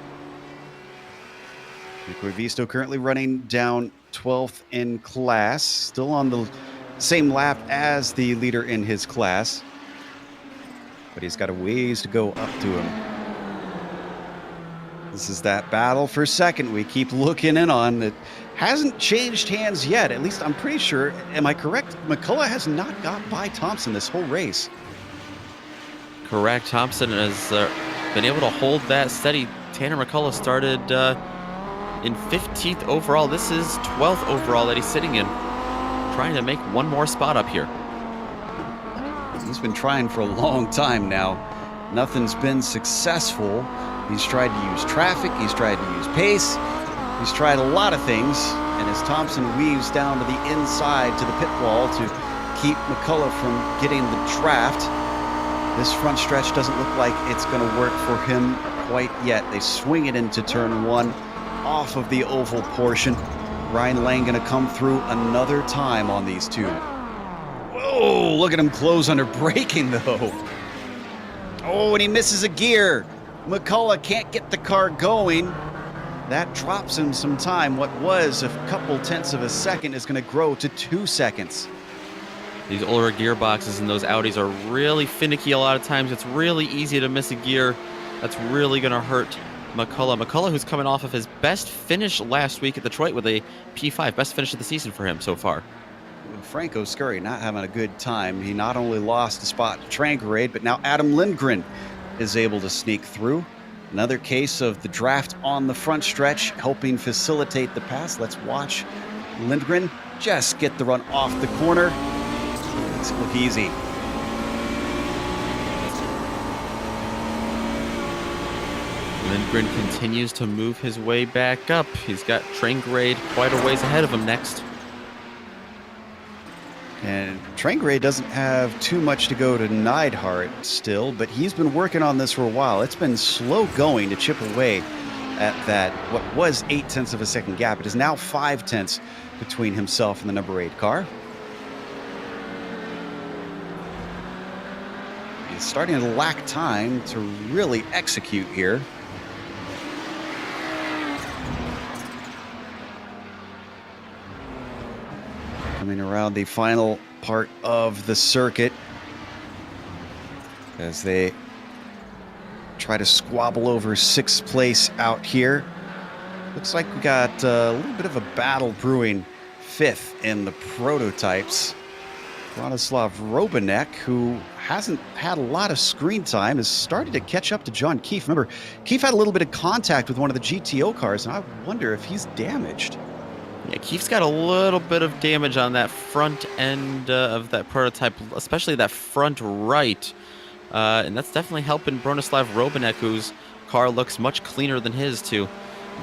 Koivisto currently running down 12th in class, still on the same lap as the leader in his class. But he's got a ways to go up to him. This is that battle for second we keep looking in on. It hasn't changed hands yet. At least I'm pretty sure. Am I correct? McCullough has not got by Thompson this whole race. Correct. Thompson has been able to hold that steady. Tanner McCullough started in 15th overall. This is 12th overall that he's sitting in. Trying to make one more spot up here. He's been trying for a long time now. Nothing's been successful. He's tried to use traffic. He's tried to use pace. He's tried a lot of things. And as Thompson weaves down to the inside to the pit wall to keep McCullough from getting the draft, this front stretch doesn't look like it's going to work for him quite yet. They swing it into turn 1 off of the oval portion. Ryan Lang going to come through another time on these two. Whoa, look at him close under braking, though. Oh, and he misses a gear. McCullough can't get the car going. That drops him some time. What was a couple tenths of a second is going to grow to 2 seconds. These older gearboxes in those Audis are really finicky a lot of times. It's really easy to miss a gear. That's really going to hurt McCullough. McCullough, who's coming off of his best finish last week at Detroit with a P5. Best finish of the season for him so far. Franco Scurry not having a good time. He not only lost the spot to Trangerade, but now Adam Lindgren is able to sneak through. Another case of the draft on the front stretch helping facilitate the pass. Let's watch Lindgren just get the run off the corner. Let's look easy. Lindgren continues to move his way back up. He's got Trangerade quite a ways ahead of him next. And Trangerade doesn't have too much to go to Neidhart still, but he's been working on this for a while. It's been slow going to chip away at that, what was 0.8 of a second gap. It is now 0.5 between himself and the number 8 car. He's starting to lack time to really execute here. Coming around the final part of the circuit as they try to squabble over 6th place out here. Looks like we got a little bit of a battle brewing 5th in the prototypes. Bronislav Robanek, who hasn't had a lot of screen time, has started to catch up to John Keefe. Remember, Keefe had a little bit of contact with one of the GTO cars, and I wonder if he's damaged. Yeah, Keefe's got a little bit of damage on that front end of that prototype, especially that front right. And that's definitely helping Bronislav Robanek, whose car looks much cleaner than his, to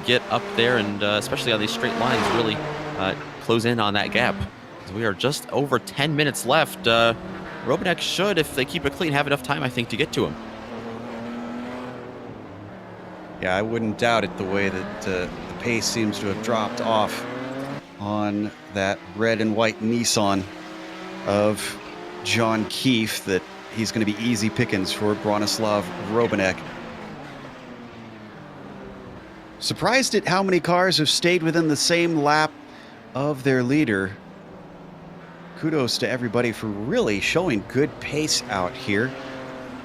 get up there and especially on these straight lines, really close in on that gap. So we are just over 10 minutes left. Robanek should, if they keep it clean, have enough time, I think, to get to him. Yeah, I wouldn't doubt it, the way that the pace seems to have dropped off on that red and white Nissan of John Keefe, that he's going to be easy pickings for Bronislav Robanek. Surprised at how many cars have stayed within the same lap of their leader. Kudos to everybody for really showing good pace out here.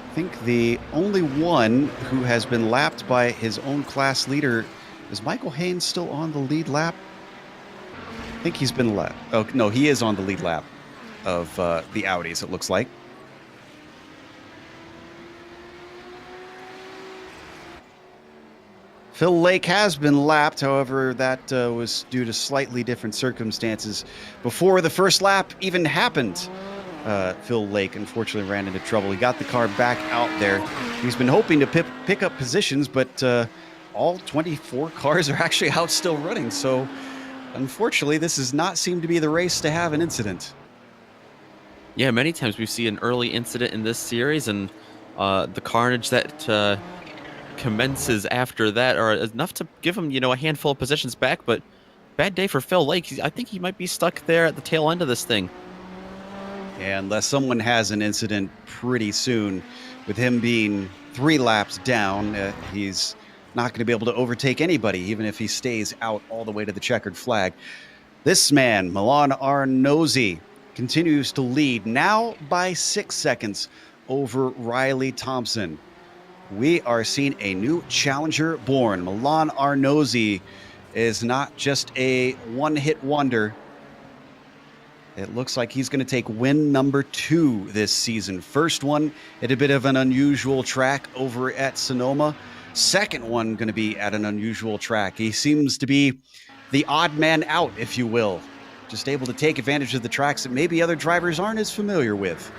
I think the only one who has been lapped by his own class leader is Michael Haynes. Still on the lead lap? I think he's been lapped. Oh, no, he is on the lead lap of the Audis, it looks like. Phil Lake has been lapped, however, that was due to slightly different circumstances. Before the first lap even happened, Phil Lake unfortunately ran into trouble. He got the car back out there. He's been hoping to pick up positions, but all 24 cars are actually out still running. So, unfortunately, this does not seem to be the race to have an incident. Yeah, many times we see an early incident in this series, and the carnage that commences after that are enough to give him, a handful of positions back. But bad day for Phil Lake. I think he might be stuck there at the tail end of this thing. Yeah, unless someone has an incident pretty soon, with him being 3 laps down, he's not going to be able to overtake anybody, even if he stays out all the way to the checkered flag. This man, Milan Arnozzi, continues to lead, now by 6 seconds over Riley Thompson. We are seeing a new challenger born. Milan Arnozzi is not just a one-hit wonder. It looks like he's going to take win number 2 this season. First one at a bit of an unusual track over at Sonoma. Second one going to be at an unusual track. He seems to be the odd man out, if you will. Just able to take advantage of the tracks that maybe other drivers aren't as familiar with.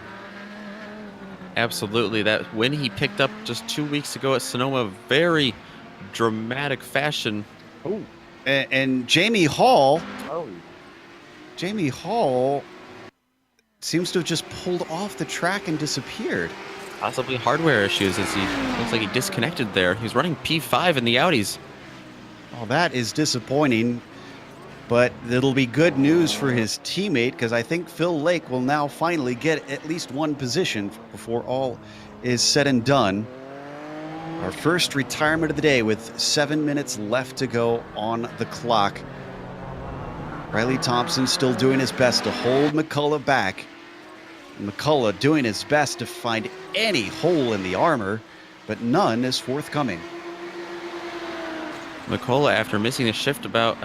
Absolutely. That win he picked up just 2 weeks ago at Sonoma, very dramatic fashion. Oh, and Jamie Hall. Oh. Jamie Hall seems to have just pulled off the track and disappeared. Possibly hardware issues, as he looks like he disconnected there. He was running P5 in the Audis. Oh, that is disappointing. But it'll be good news for his teammate, because I think Phil Lake will now finally get at least one position before all is said and done. Our first retirement of the day with 7 minutes left to go on the clock. Riley Thompson still doing his best to hold McCullough back. McCullough doing his best to find any hole in the armor, but none is forthcoming. McCullough, after missing a shift about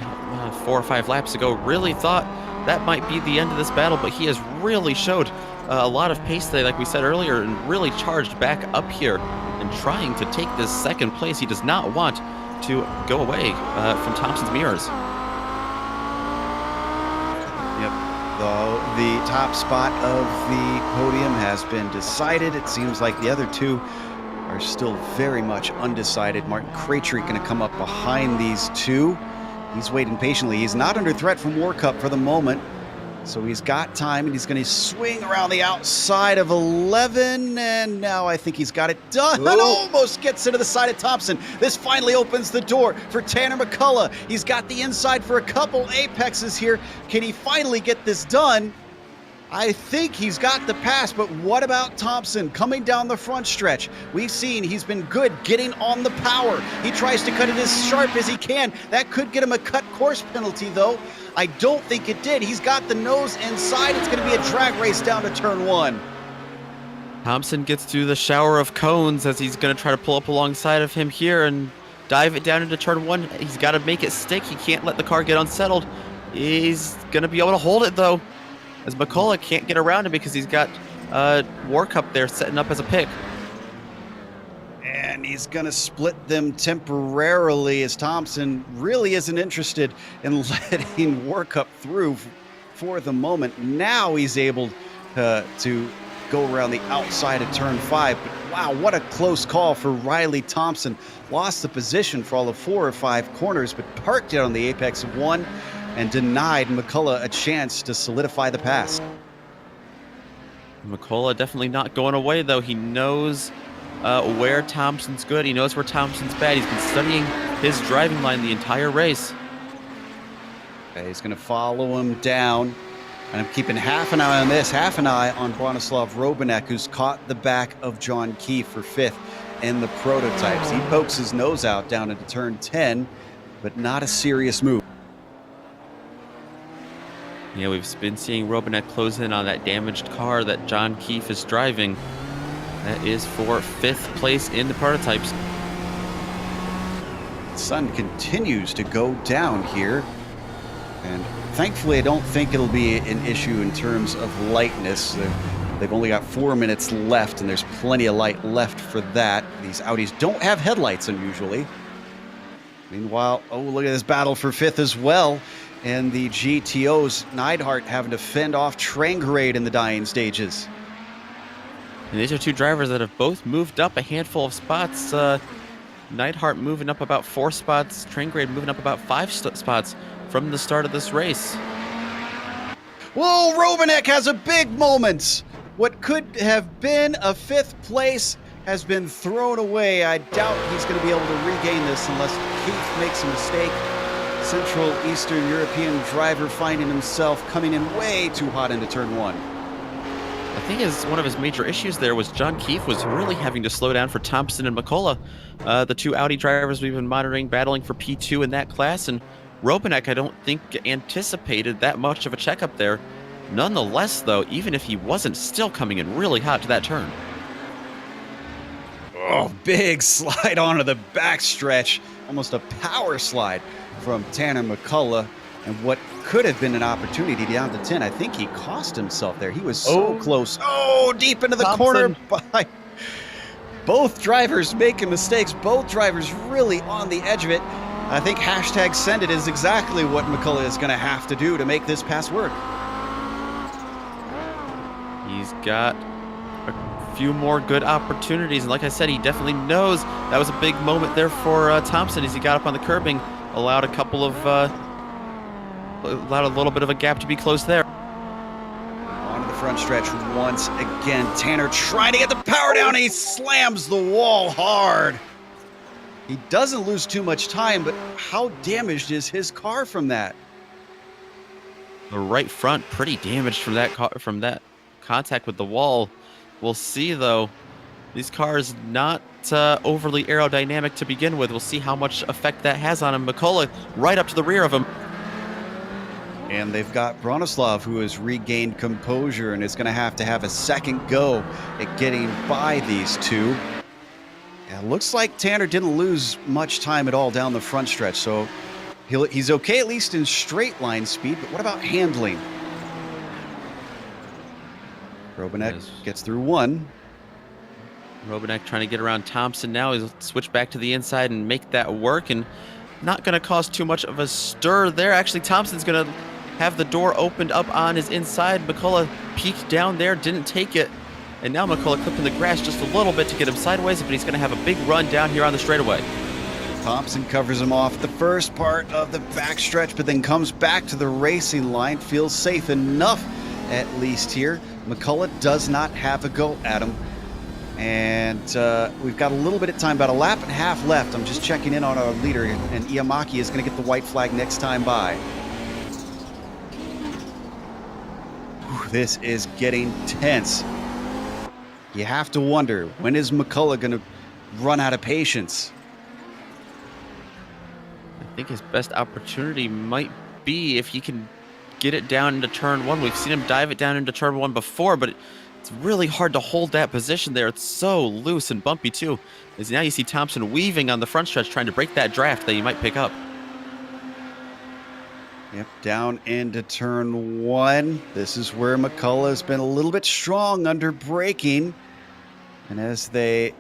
4 or 5 laps ago, really thought that might be the end of this battle, but he has really showed a lot of pace today, like we said earlier, and really charged back up here and trying to take this second place. He does not want to go away from Thompson's mirrors. Yep, the top spot of the podium has been decided. It seems like the other two are still very much undecided. Martin Krejcik going to come up behind these two. He's waiting patiently. He's not under threat from War Cup for the moment. So he's got time, and he's going to swing around the outside of 11, and now I think he's got it done. And almost gets into the side of Thompson. This finally opens the door for Tanner McCullough. He's got the inside for a couple apexes here. Can he finally get this done? I think he's got the pass, but what about Thompson coming down the front stretch? We've seen he's been good getting on the power. He tries to cut it as sharp as he can. That could get him a cut course penalty, though. I don't think it did. He's got the nose inside. It's going to be a drag race down to turn 1. Thompson gets through the shower of cones as he's going to try to pull up alongside of him here and dive it down into turn 1. He's got to make it stick. He can't let the car get unsettled. He's going to be able to hold it, though, as McCullough can't get around him because he's got Warcup there setting up as a pick. And he's going to split them temporarily as Thompson really isn't interested in letting Warcup through for the moment. Now he's able to go around the outside of turn 5. But wow, what a close call for Riley Thompson. Lost the position for all of 4 or 5 corners, but parked it on the apex of 1 and denied McCullough a chance to solidify the pass. McCullough definitely not going away, though. He knows where Thompson's good. He knows where Thompson's bad. He's been studying his driving line the entire race. Okay, he's going to follow him down. And I'm keeping half an eye on this, half an eye on Bronislav Robanek, who's caught the back of John Keefe for 5th in the prototypes. He pokes his nose out down into turn 10, but not a serious move. Yeah, we've been seeing Robanek close in on that damaged car that John Keefe is driving. That is for 5th place in the prototypes. The sun continues to go down here. And thankfully, I don't think it'll be an issue in terms of lightness. They've only got 4 minutes left, and there's plenty of light left for that. These Audis don't have headlights unusually. Meanwhile, oh, look at this battle for 5th as well. And the GTOs, Neidhart having to fend off Trangrade in the dying stages. And these are 2 drivers that have both moved up a handful of spots. Neidhart moving up about 4 spots, Trangrade moving up about 5 spots from the start of this race. Whoa, Robanek has a big moment. What could have been a 5th place has been thrown away. I doubt he's going to be able to regain this unless Keith makes a mistake. Central Eastern European driver finding himself coming in way too hot into turn 1. I think one of his major issues there was John Keefe was really having to slow down for Thompson and McCullough, the 2 Audi drivers we've been monitoring battling for P2 in that class. And Robanek, I don't think, anticipated that much of a checkup there. Nonetheless, though, even if he wasn't, still coming in really hot to that turn. Oh, big slide onto the backstretch. Almost a power slide from Tanner McCullough. And what could have been an opportunity down to 10, I think he cost himself there. He was so close. Oh, deep into the corner. By both drivers making mistakes. Both drivers really on the edge of it. I think hashtag send it is exactly what McCullough is going to have to do to make this pass work. He's got a few more good opportunities. And like I said, he definitely knows that was a big moment there for Thompson as he got up on the curbing. Allowed a little bit of a gap to be closed there. Onto the front stretch once again. Tanner trying to get the power down. He slams the wall hard. He doesn't lose too much time, but how damaged is his car from that? The right front pretty damaged from that contact with the wall. We'll see, though. These cars not overly aerodynamic to begin with. We'll see how much effect that has on him. McCullough right up to the rear of him. And they've got Bronislav, who has regained composure and is going to have a second go at getting by these 2. Yeah, looks like Tanner didn't lose much time at all down the front stretch, so he's okay at least in straight line speed, but what about handling? Robanek gets through 1. Robanek trying to get around Thompson now. He'll switch back to the inside and make that work, and not going to cause too much of a stir there. Actually, Thompson's going to have the door opened up on his inside. McCullough peeked down there, didn't take it. And now McCullough clipping the grass just a little bit to get him sideways, but he's going to have a big run down here on the straightaway. Thompson covers him off the first part of the backstretch, but then comes back to the racing line. Feels safe enough, at least here. McCullough does not have a go at him. And we've got a little bit of time, about a lap and a half left. I'm just checking in on our leader, and Iamaki is going to get the white flag next time by. Whew, this is getting tense. You have to wonder, when is McCullough going to run out of patience? I think his best opportunity might be if he can get it down into turn one. We've seen him dive it down into turn one before, but it's really hard to hold that position there. It's so loose and bumpy too. As now you see Thompson weaving on the front stretch, trying to break that draft that you might pick up. Yep, down into turn one. This is where McCullough has been a little bit strong under braking. And as they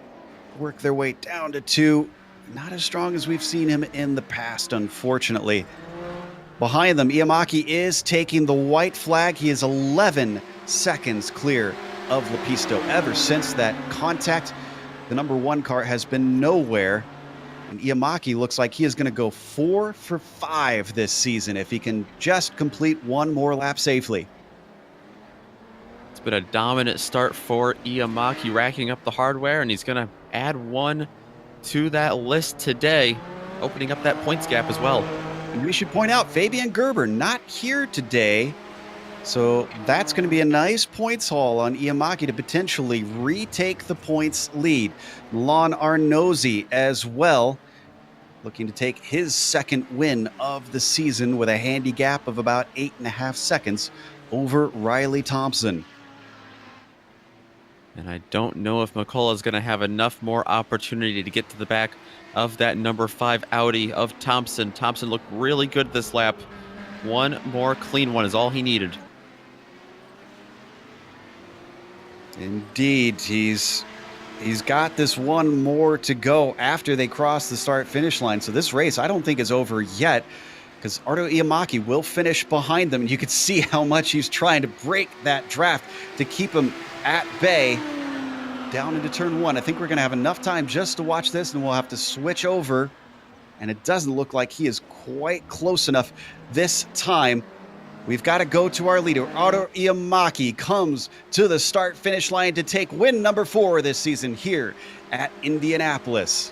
work their way down to two, not as strong as we've seen him in the past, unfortunately. Behind them, Iamaki is taking the white flag. He is 11 seconds clear of Lepisto. Ever since that contact, the number one car has been nowhere. And Iamaki looks like he is going to go 4 for 5 this season if he can just complete one more lap safely. It's been a dominant start for Iamaki, racking up the hardware, and he's going to add one to that list today, opening up that points gap as well. And we should point out, Fabian Gerber not here today. So that's going to be a nice points haul on Iamaki to potentially retake the points lead. Milan Arnozzi as well, looking to take his second win of the season with a handy gap of about 8.5 seconds over Riley Thompson. And I don't know if McCullough is going to have enough more opportunity to get to the back of that number 5 Audi of Thompson. Thompson looked really good this lap. One more clean one is all he needed. Indeed, he's got this one more to go after they cross the start-finish line. So this race I don't think is over yet, because Ardo Iamaki will finish behind them. And you can see how much he's trying to break that draft to keep him at bay down into turn one. I think we're going to have enough time just to watch this, and we'll have to switch over. And it doesn't look like he is quite close enough this time. We've got to go to our leader. Ardo Iamaki comes to the start-finish line to take win number 4 this season here at Indianapolis.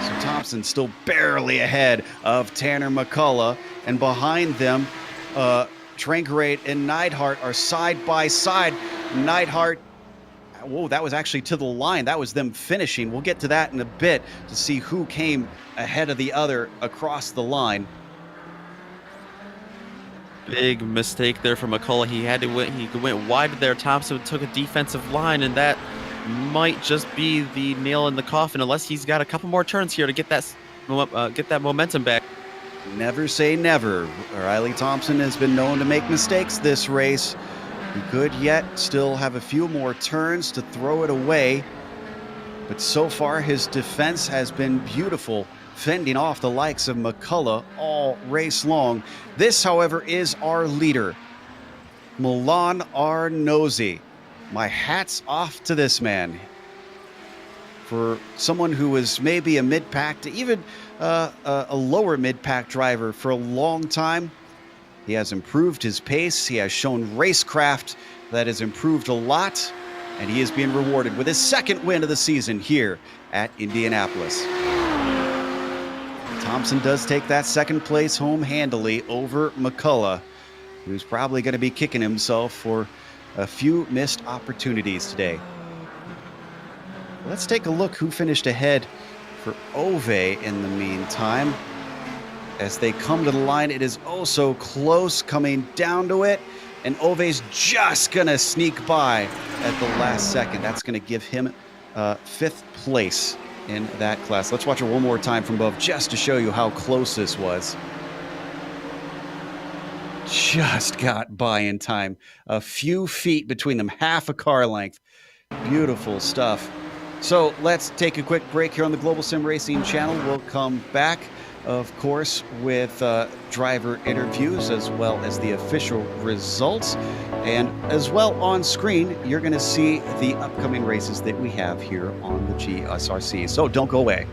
So Thompson still barely ahead of Tanner McCullough, and behind them, Tranquerade and Neidhart are side by side. Neidhart, whoa, that was actually to the line. That was them finishing. We'll get to that in a bit to see who came ahead of the other across the line. Big mistake there from McCullough. He went wide there. Thompson took a defensive line, and that might just be the nail in the coffin, unless he's got a couple more turns here to get that momentum back. Never say never. Riley Thompson has been known to make mistakes this race. He could yet still have a few more turns to throw it away. But so far, his defense has been beautiful, fending off the likes of McCullough all race long. This, however, is our leader, Milan Arnozzi. My hat's off to this man. For someone who was maybe a mid-pack to even a lower mid-pack driver for a long time, he has improved his pace. He has shown racecraft that has improved a lot, and he is being rewarded with his second win of the season here at Indianapolis. Thompson does take that second place home handily over McCullough, who's probably going to be kicking himself for a few missed opportunities today. Let's take a look who finished ahead for Ove in the meantime. As they come to the line, it is oh so close, coming down to it, and Ove's just gonna sneak by at the last second. That's gonna give him 5th place in that class. Let's watch it one more time from above just to show you how close this was. Just got by in time. A few feet between them, half a car length. Beautiful stuff. So let's take a quick break here on the Global Sim Racing channel. We'll come back, of course, with driver interviews as well as the official results. And as well on screen, you're going to see the upcoming races that we have here on the GSRC. So don't go away.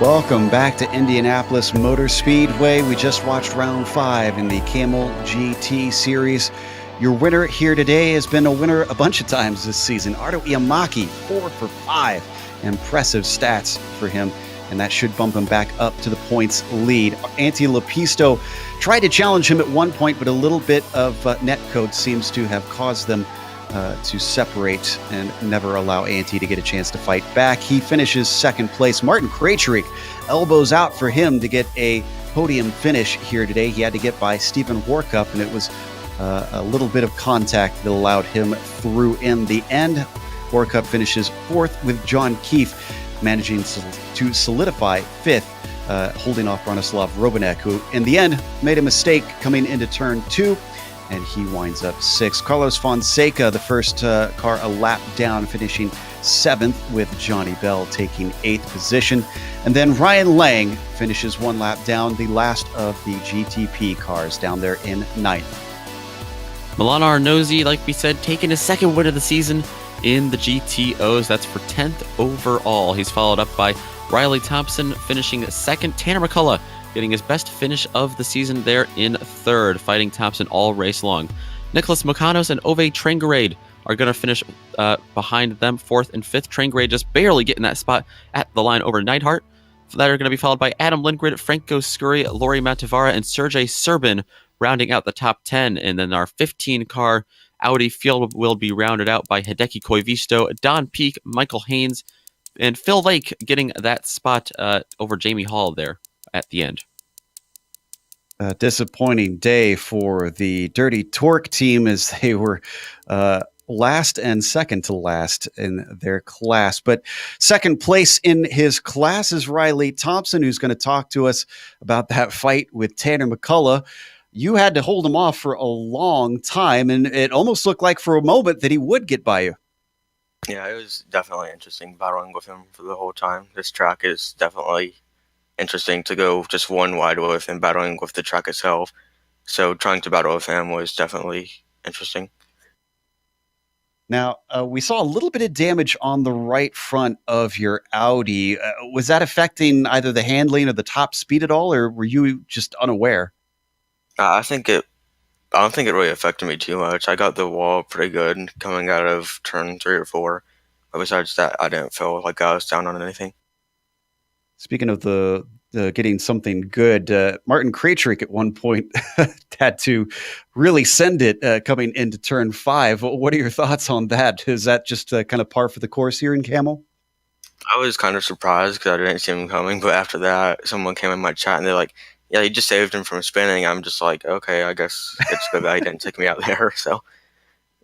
Welcome back to Indianapolis Motor Speedway. We just watched round 5 in the Kamel GT series. Your winner here today has been a winner a bunch of times this season. Ardo Iamaki, 4 for 5. Impressive stats for him, and that should bump him back up to the points lead. Antti Lepisto tried to challenge him at one point, but a little bit of netcode seems to have caused them to separate and never allow Antti to get a chance to fight back. He finishes second place. Martin Krejcik elbows out for him to get a podium finish here today. He had to get by Stephen Warkup, and it was a little bit of contact that allowed him through in the end. Warkup finishes fourth with John Keefe, managing to solidify fifth, holding off Bronislav Robanek, who in the end made a mistake coming into turn 2. And he winds up 6th. Carlos Fonseca, the first car a lap down, finishing 7th, with Johnny Bell taking 8th position. And then Ryan Lang finishes 1 lap down, the last of the GTP cars down there in 9th. Milan Arnozzi, like we said, taking his second win of the season in the GTOs. That's for 10th overall. He's followed up by Riley Thompson, finishing 2nd. Tanner McCullough getting his best finish of the season there in 3rd, fighting Thompson all race long. Nicholas Mokanos and Ove Trangarade are going to finish behind them, 4th and 5th. Trangarade just barely getting that spot at the line over Neidhart. That are going to be followed by Adam Lindgren, Franco Scurry, Lori Matavara, and Sergey Serbin rounding out the top 10. And then our 15-car Audi field will be rounded out by Hideki Koivisto, Don Peak, Michael Haynes, and Phil Lake getting that spot over Jamie Hall there at the end. A disappointing day for the Dirty Torque team as they were last and second to last in their class. But second place in his class is Riley Thompson, who's going to talk to us about that fight with Tanner McCullough. You had to hold him off for a long time, and it almost looked like for a moment that he would get by you. Yeah, it was definitely interesting battling with him for the whole time. This track is definitely interesting to go just one wide with and battling with the track itself. So trying to battle with him was definitely interesting. Now, we saw a little bit of damage on the right front of your Audi. Was that affecting either the handling or the top speed at all, or were you just unaware? I don't think it really affected me too much. I got the wall pretty good coming out of turn 3 or 4. But besides that, I didn't feel like I was down on anything. Speaking of the getting something good, Martin Krejcik at one point had to really send it coming into turn 5. What are your thoughts on that? Is that just kind of par for the course here in Kamel? I was kind of surprised because I didn't see him coming, but after that, someone came in my chat and they're like, yeah, he just saved him from spinning. I'm just like, okay, I guess it's good that he didn't take me out there. So,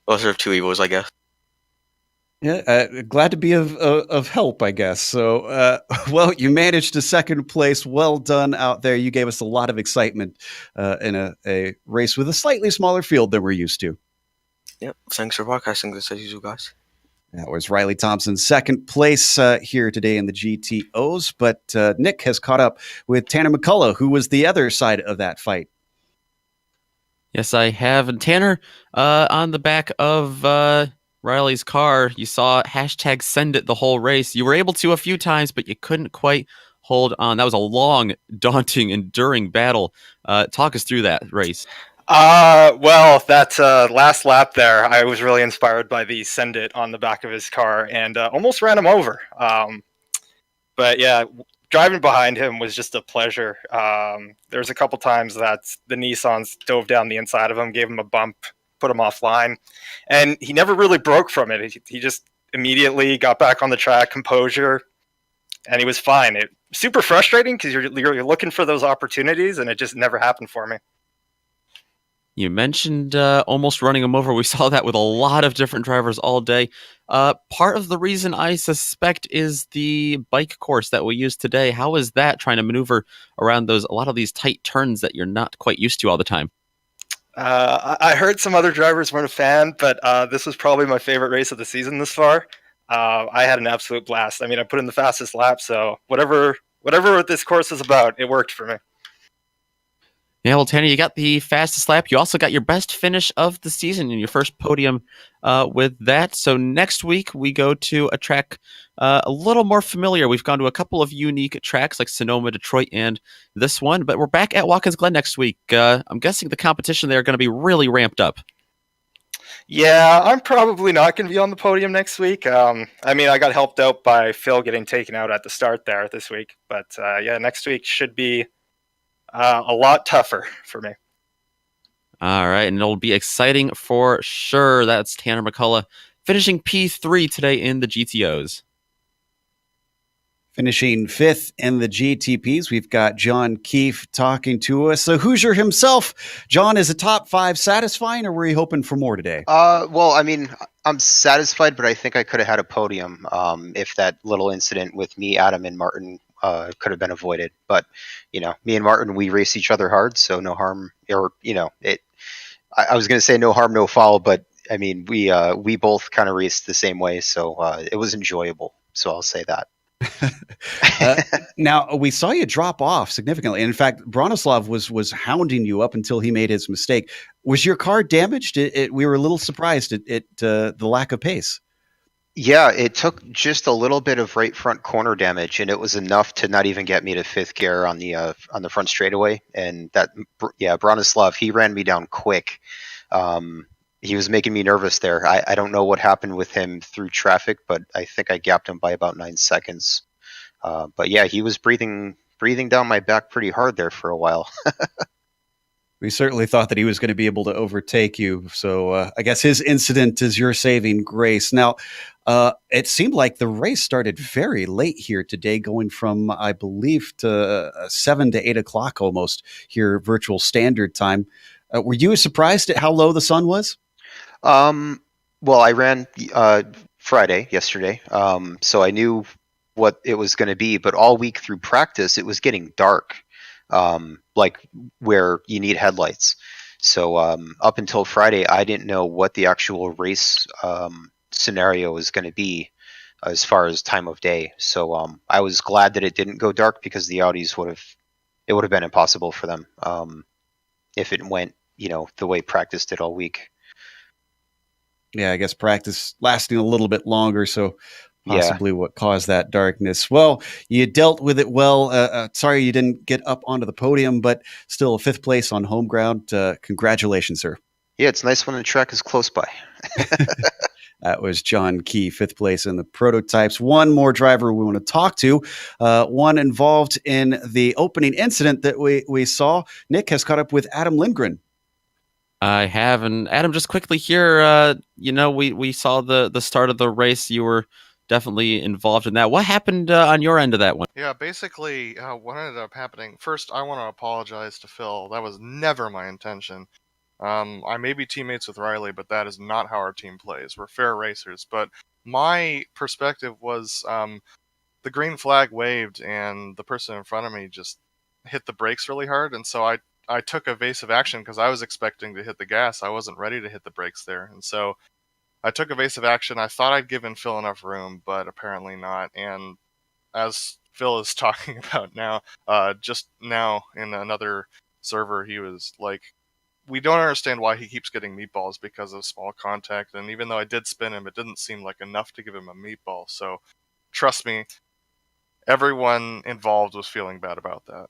lesser of two evils, I guess. Yeah, glad to be of help, I guess. So, well, you managed to second place. Well done out there. You gave us a lot of excitement in a race with a slightly smaller field than we're used to. Yep. Thanks for podcasting this as usual, guys. That was Riley Thompson's second place here today in the GTOs. But Nick has caught up with Tanner McCullough, who was the other side of that fight. Yes, I have. And Tanner, on the back of Riley's car, you saw hashtag send it the whole race. You were able to a few times, but you couldn't quite hold on. That was a long, daunting, enduring battle. Talk us through that race. Well, that last lap there, I was really inspired by the send it on the back of his car and almost ran him over. But yeah, driving behind him was just a pleasure. There's a couple times that the Nissans dove down the inside of him, gave him a bump, put him offline, and he never really broke from it. He just immediately got back on the track, composure, and he was fine. It super frustrating because you're looking for those opportunities, and it just never happened for me. You mentioned almost running him over. We saw that with a lot of different drivers all day. Part of the reason I suspect is the bike course that we use today. How is that trying to maneuver around a lot of these tight turns that you're not quite used to all the time? I heard some other drivers weren't a fan, but this was probably my favorite race of the season this far. I had an absolute blast. I mean, I put in the fastest lap, so whatever this course is about, it worked for me. Yeah, well, Tanner, you got the fastest lap. You also got your best finish of the season in your first podium with that. So next week, we go to a track a little more familiar. We've gone to a couple of unique tracks like Sonoma, Detroit, and this one. But we're back at Watkins Glen next week. I'm guessing the competition there are going to be really ramped up. Yeah, I'm probably not going to be on the podium next week. I mean, I got helped out by Phil getting taken out at the start there this week. But yeah, next week should be a lot tougher for me. All right, and it'll be exciting for sure. That's Tanner McCullough finishing P3 today in the GTOs. Finishing 5th in the GTPs, we've got John Keefe talking to us. So Hoosier himself, John, is a top 5 satisfying, or were you hoping for more today? Well, I mean, I'm satisfied, but I think I could have had a podium if that little incident with me, Adam, and Martin could have been avoided. But, you know, me and Martin, we race each other hard, so no harm, or, you know, I was going to say no harm, no foul, but I mean, we both kind of raced the same way, so it was enjoyable. So I'll say that. Now, we saw you drop off significantly. In fact, Bronislav was hounding you up until he made his mistake. Was your car damaged? We were a little surprised at the lack of pace. Yeah, it took just a little bit of right front corner damage, and it was enough to not even get me to 5th gear on the front straightaway. And that, yeah, Bronislav, he ran me down quick. he was making me nervous there. I don't know what happened with him through traffic, but I think I gapped him by about 9 seconds. But yeah, he was breathing down my back pretty hard there for a while. We certainly thought that he was going to be able to overtake you. So I guess his incident is your saving grace. Now, it seemed like the race started very late here today, going from, I believe, to 7 to 8 o'clock almost here, virtual standard time. Were you surprised at how low the sun was? Well, I ran Friday, yesterday, so I knew what it was going to be, but all week through practice, it was getting dark, like where you need headlights. So up until Friday, I didn't know what the actual race scenario was going to be as far as time of day. So I was glad that it didn't go dark, because the Audis would have been impossible for them if it went, the way practice did all week. Yeah, I guess practice lasting a little bit longer, so possibly what caused that darkness. Well, you dealt with it well. Sorry you didn't get up onto the podium, but still a 5th place on home ground. Congratulations, sir. Yeah, it's nice when the track is close by. That was John Key, 5th place in the prototypes. One more driver we want to talk to, one involved in the opening incident that we saw. Nick has caught up with Adam Lindgren. I have, and Adam, just quickly here, we saw the start of the race. You were definitely involved in that. What happened on your end of that one? Yeah, basically, what ended up happening, first, I want to apologize to Phil. That was never my intention. I may be teammates with Riley, but that is not how our team plays. We're fair racers, but my perspective was the green flag waved, and the person in front of me just hit the brakes really hard, and so I took evasive action because I was expecting to hit the gas. I wasn't ready to hit the brakes there. And so I took evasive action. I thought I'd given Phil enough room, but apparently not. And as Phil is talking about now, just now in another server, he was like, we don't understand why he keeps getting meatballs because of small contact. And even though I did spin him, it didn't seem like enough to give him a meatball. So trust me, everyone involved was feeling bad about that.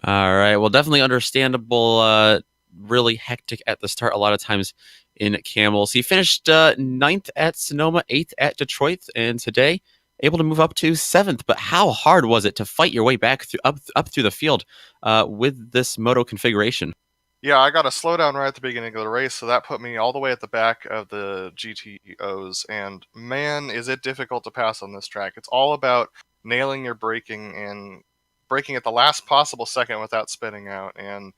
All right. Well, definitely understandable. Really hectic at the start a lot of times in Camels. He finished 9th at Sonoma, 8th at Detroit, and today able to move up to 7th. But how hard was it to fight your way back up through the field with this moto configuration? Yeah, I got a slowdown right at the beginning of the race, so that put me all the way at the back of the GTOs. And man, is it difficult to pass on this track. It's all about nailing your braking and braking at the last possible second without spinning out. And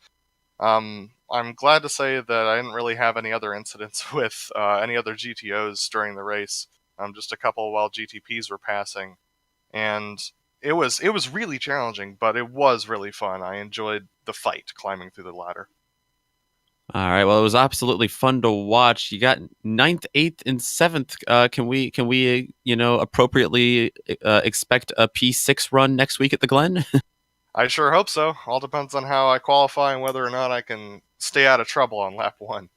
I'm glad to say that I didn't really have any other incidents with any other GTOs during the race. Just a couple while GTPs were passing. And it was really challenging, but it was really fun. I enjoyed the fight climbing through the ladder. All right. Well, it was absolutely fun to watch. You got 9th, 8th, and 7th. Can we appropriately expect a P6 run next week at the Glen? I sure hope so. All depends on how I qualify and whether or not I can stay out of trouble on lap 1.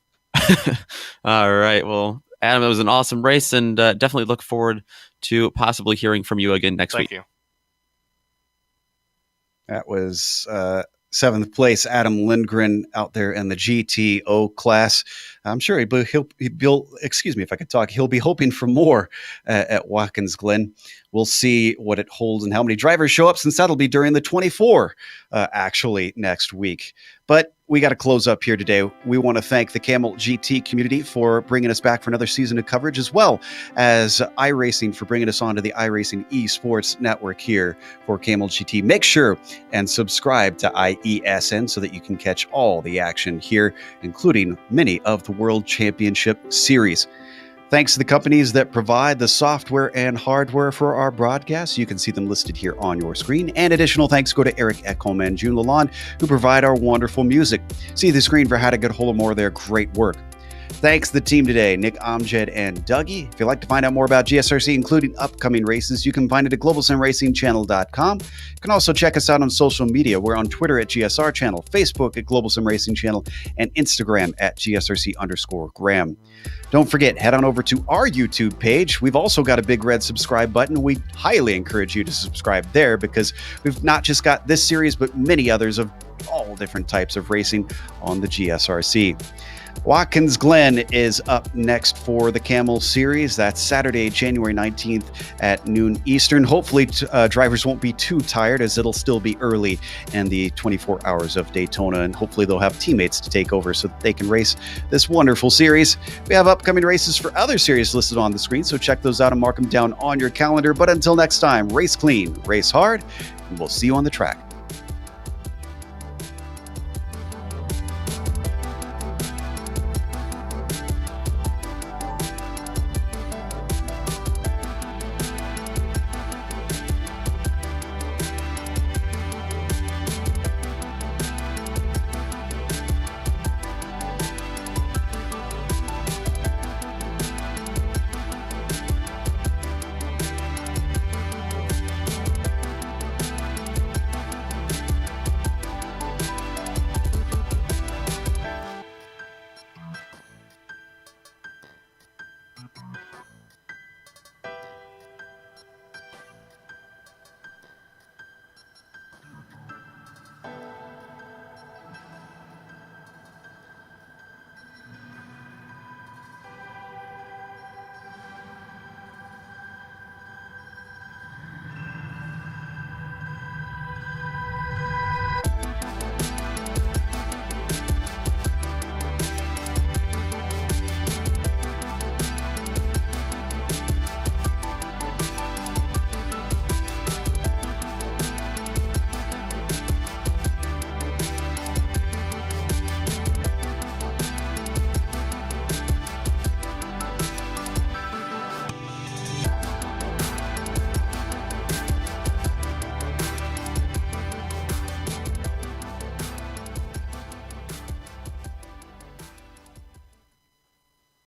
All right. Well, Adam, it was an awesome race, and definitely look forward to possibly hearing from you again next week. Thank you. That was 7th place Adam Lindgren out there in the GTO class. I'm sure he'll excuse me if I could talk, he'll be hoping for more at Watkins Glen. We'll see what it holds and how many drivers show up, since that'll be during the 24 actually next week. But we got to close up here today. We want to thank the Kamel GT community for bringing us back for another season of coverage, as well as iRacing for bringing us onto the iRacing eSports network here for Kamel GT. Make sure and subscribe to IESN so that you can catch all the action here, including many of the World Championship Series. Thanks to the companies that provide the software and hardware for our broadcasts. You can see them listed here on your screen. And additional thanks go to Eric Ekholm and June Lalonde, who provide our wonderful music. See the screen for how to get a hold of more of their great work. Thanks to the team today, Nick, Amjad, and Dougie. If you'd like to find out more about GSRC, including upcoming races, you can find it at globalsimracingchannel.com. You can also check us out on social media. We're on Twitter at GSR Channel, Facebook at Global Sim Racing Channel, and Instagram at GSRC_Graham. Don't forget, head on over to our YouTube page. We've also got a big red subscribe button. We highly encourage you to subscribe there, because we've not just got this series, but many others of all different types of racing on the GSRC. Watkins Glen is up next for the Kamel Series. That's Saturday, January 19th at noon Eastern. Hopefully, drivers won't be too tired, as it'll still be early in the 24 hours of Daytona, and hopefully they'll have teammates to take over so that they can race this wonderful series. We have upcoming races for other series listed on the screen, so check those out and mark them down on your calendar. But until next time, race clean, race hard, and we'll see you on the track.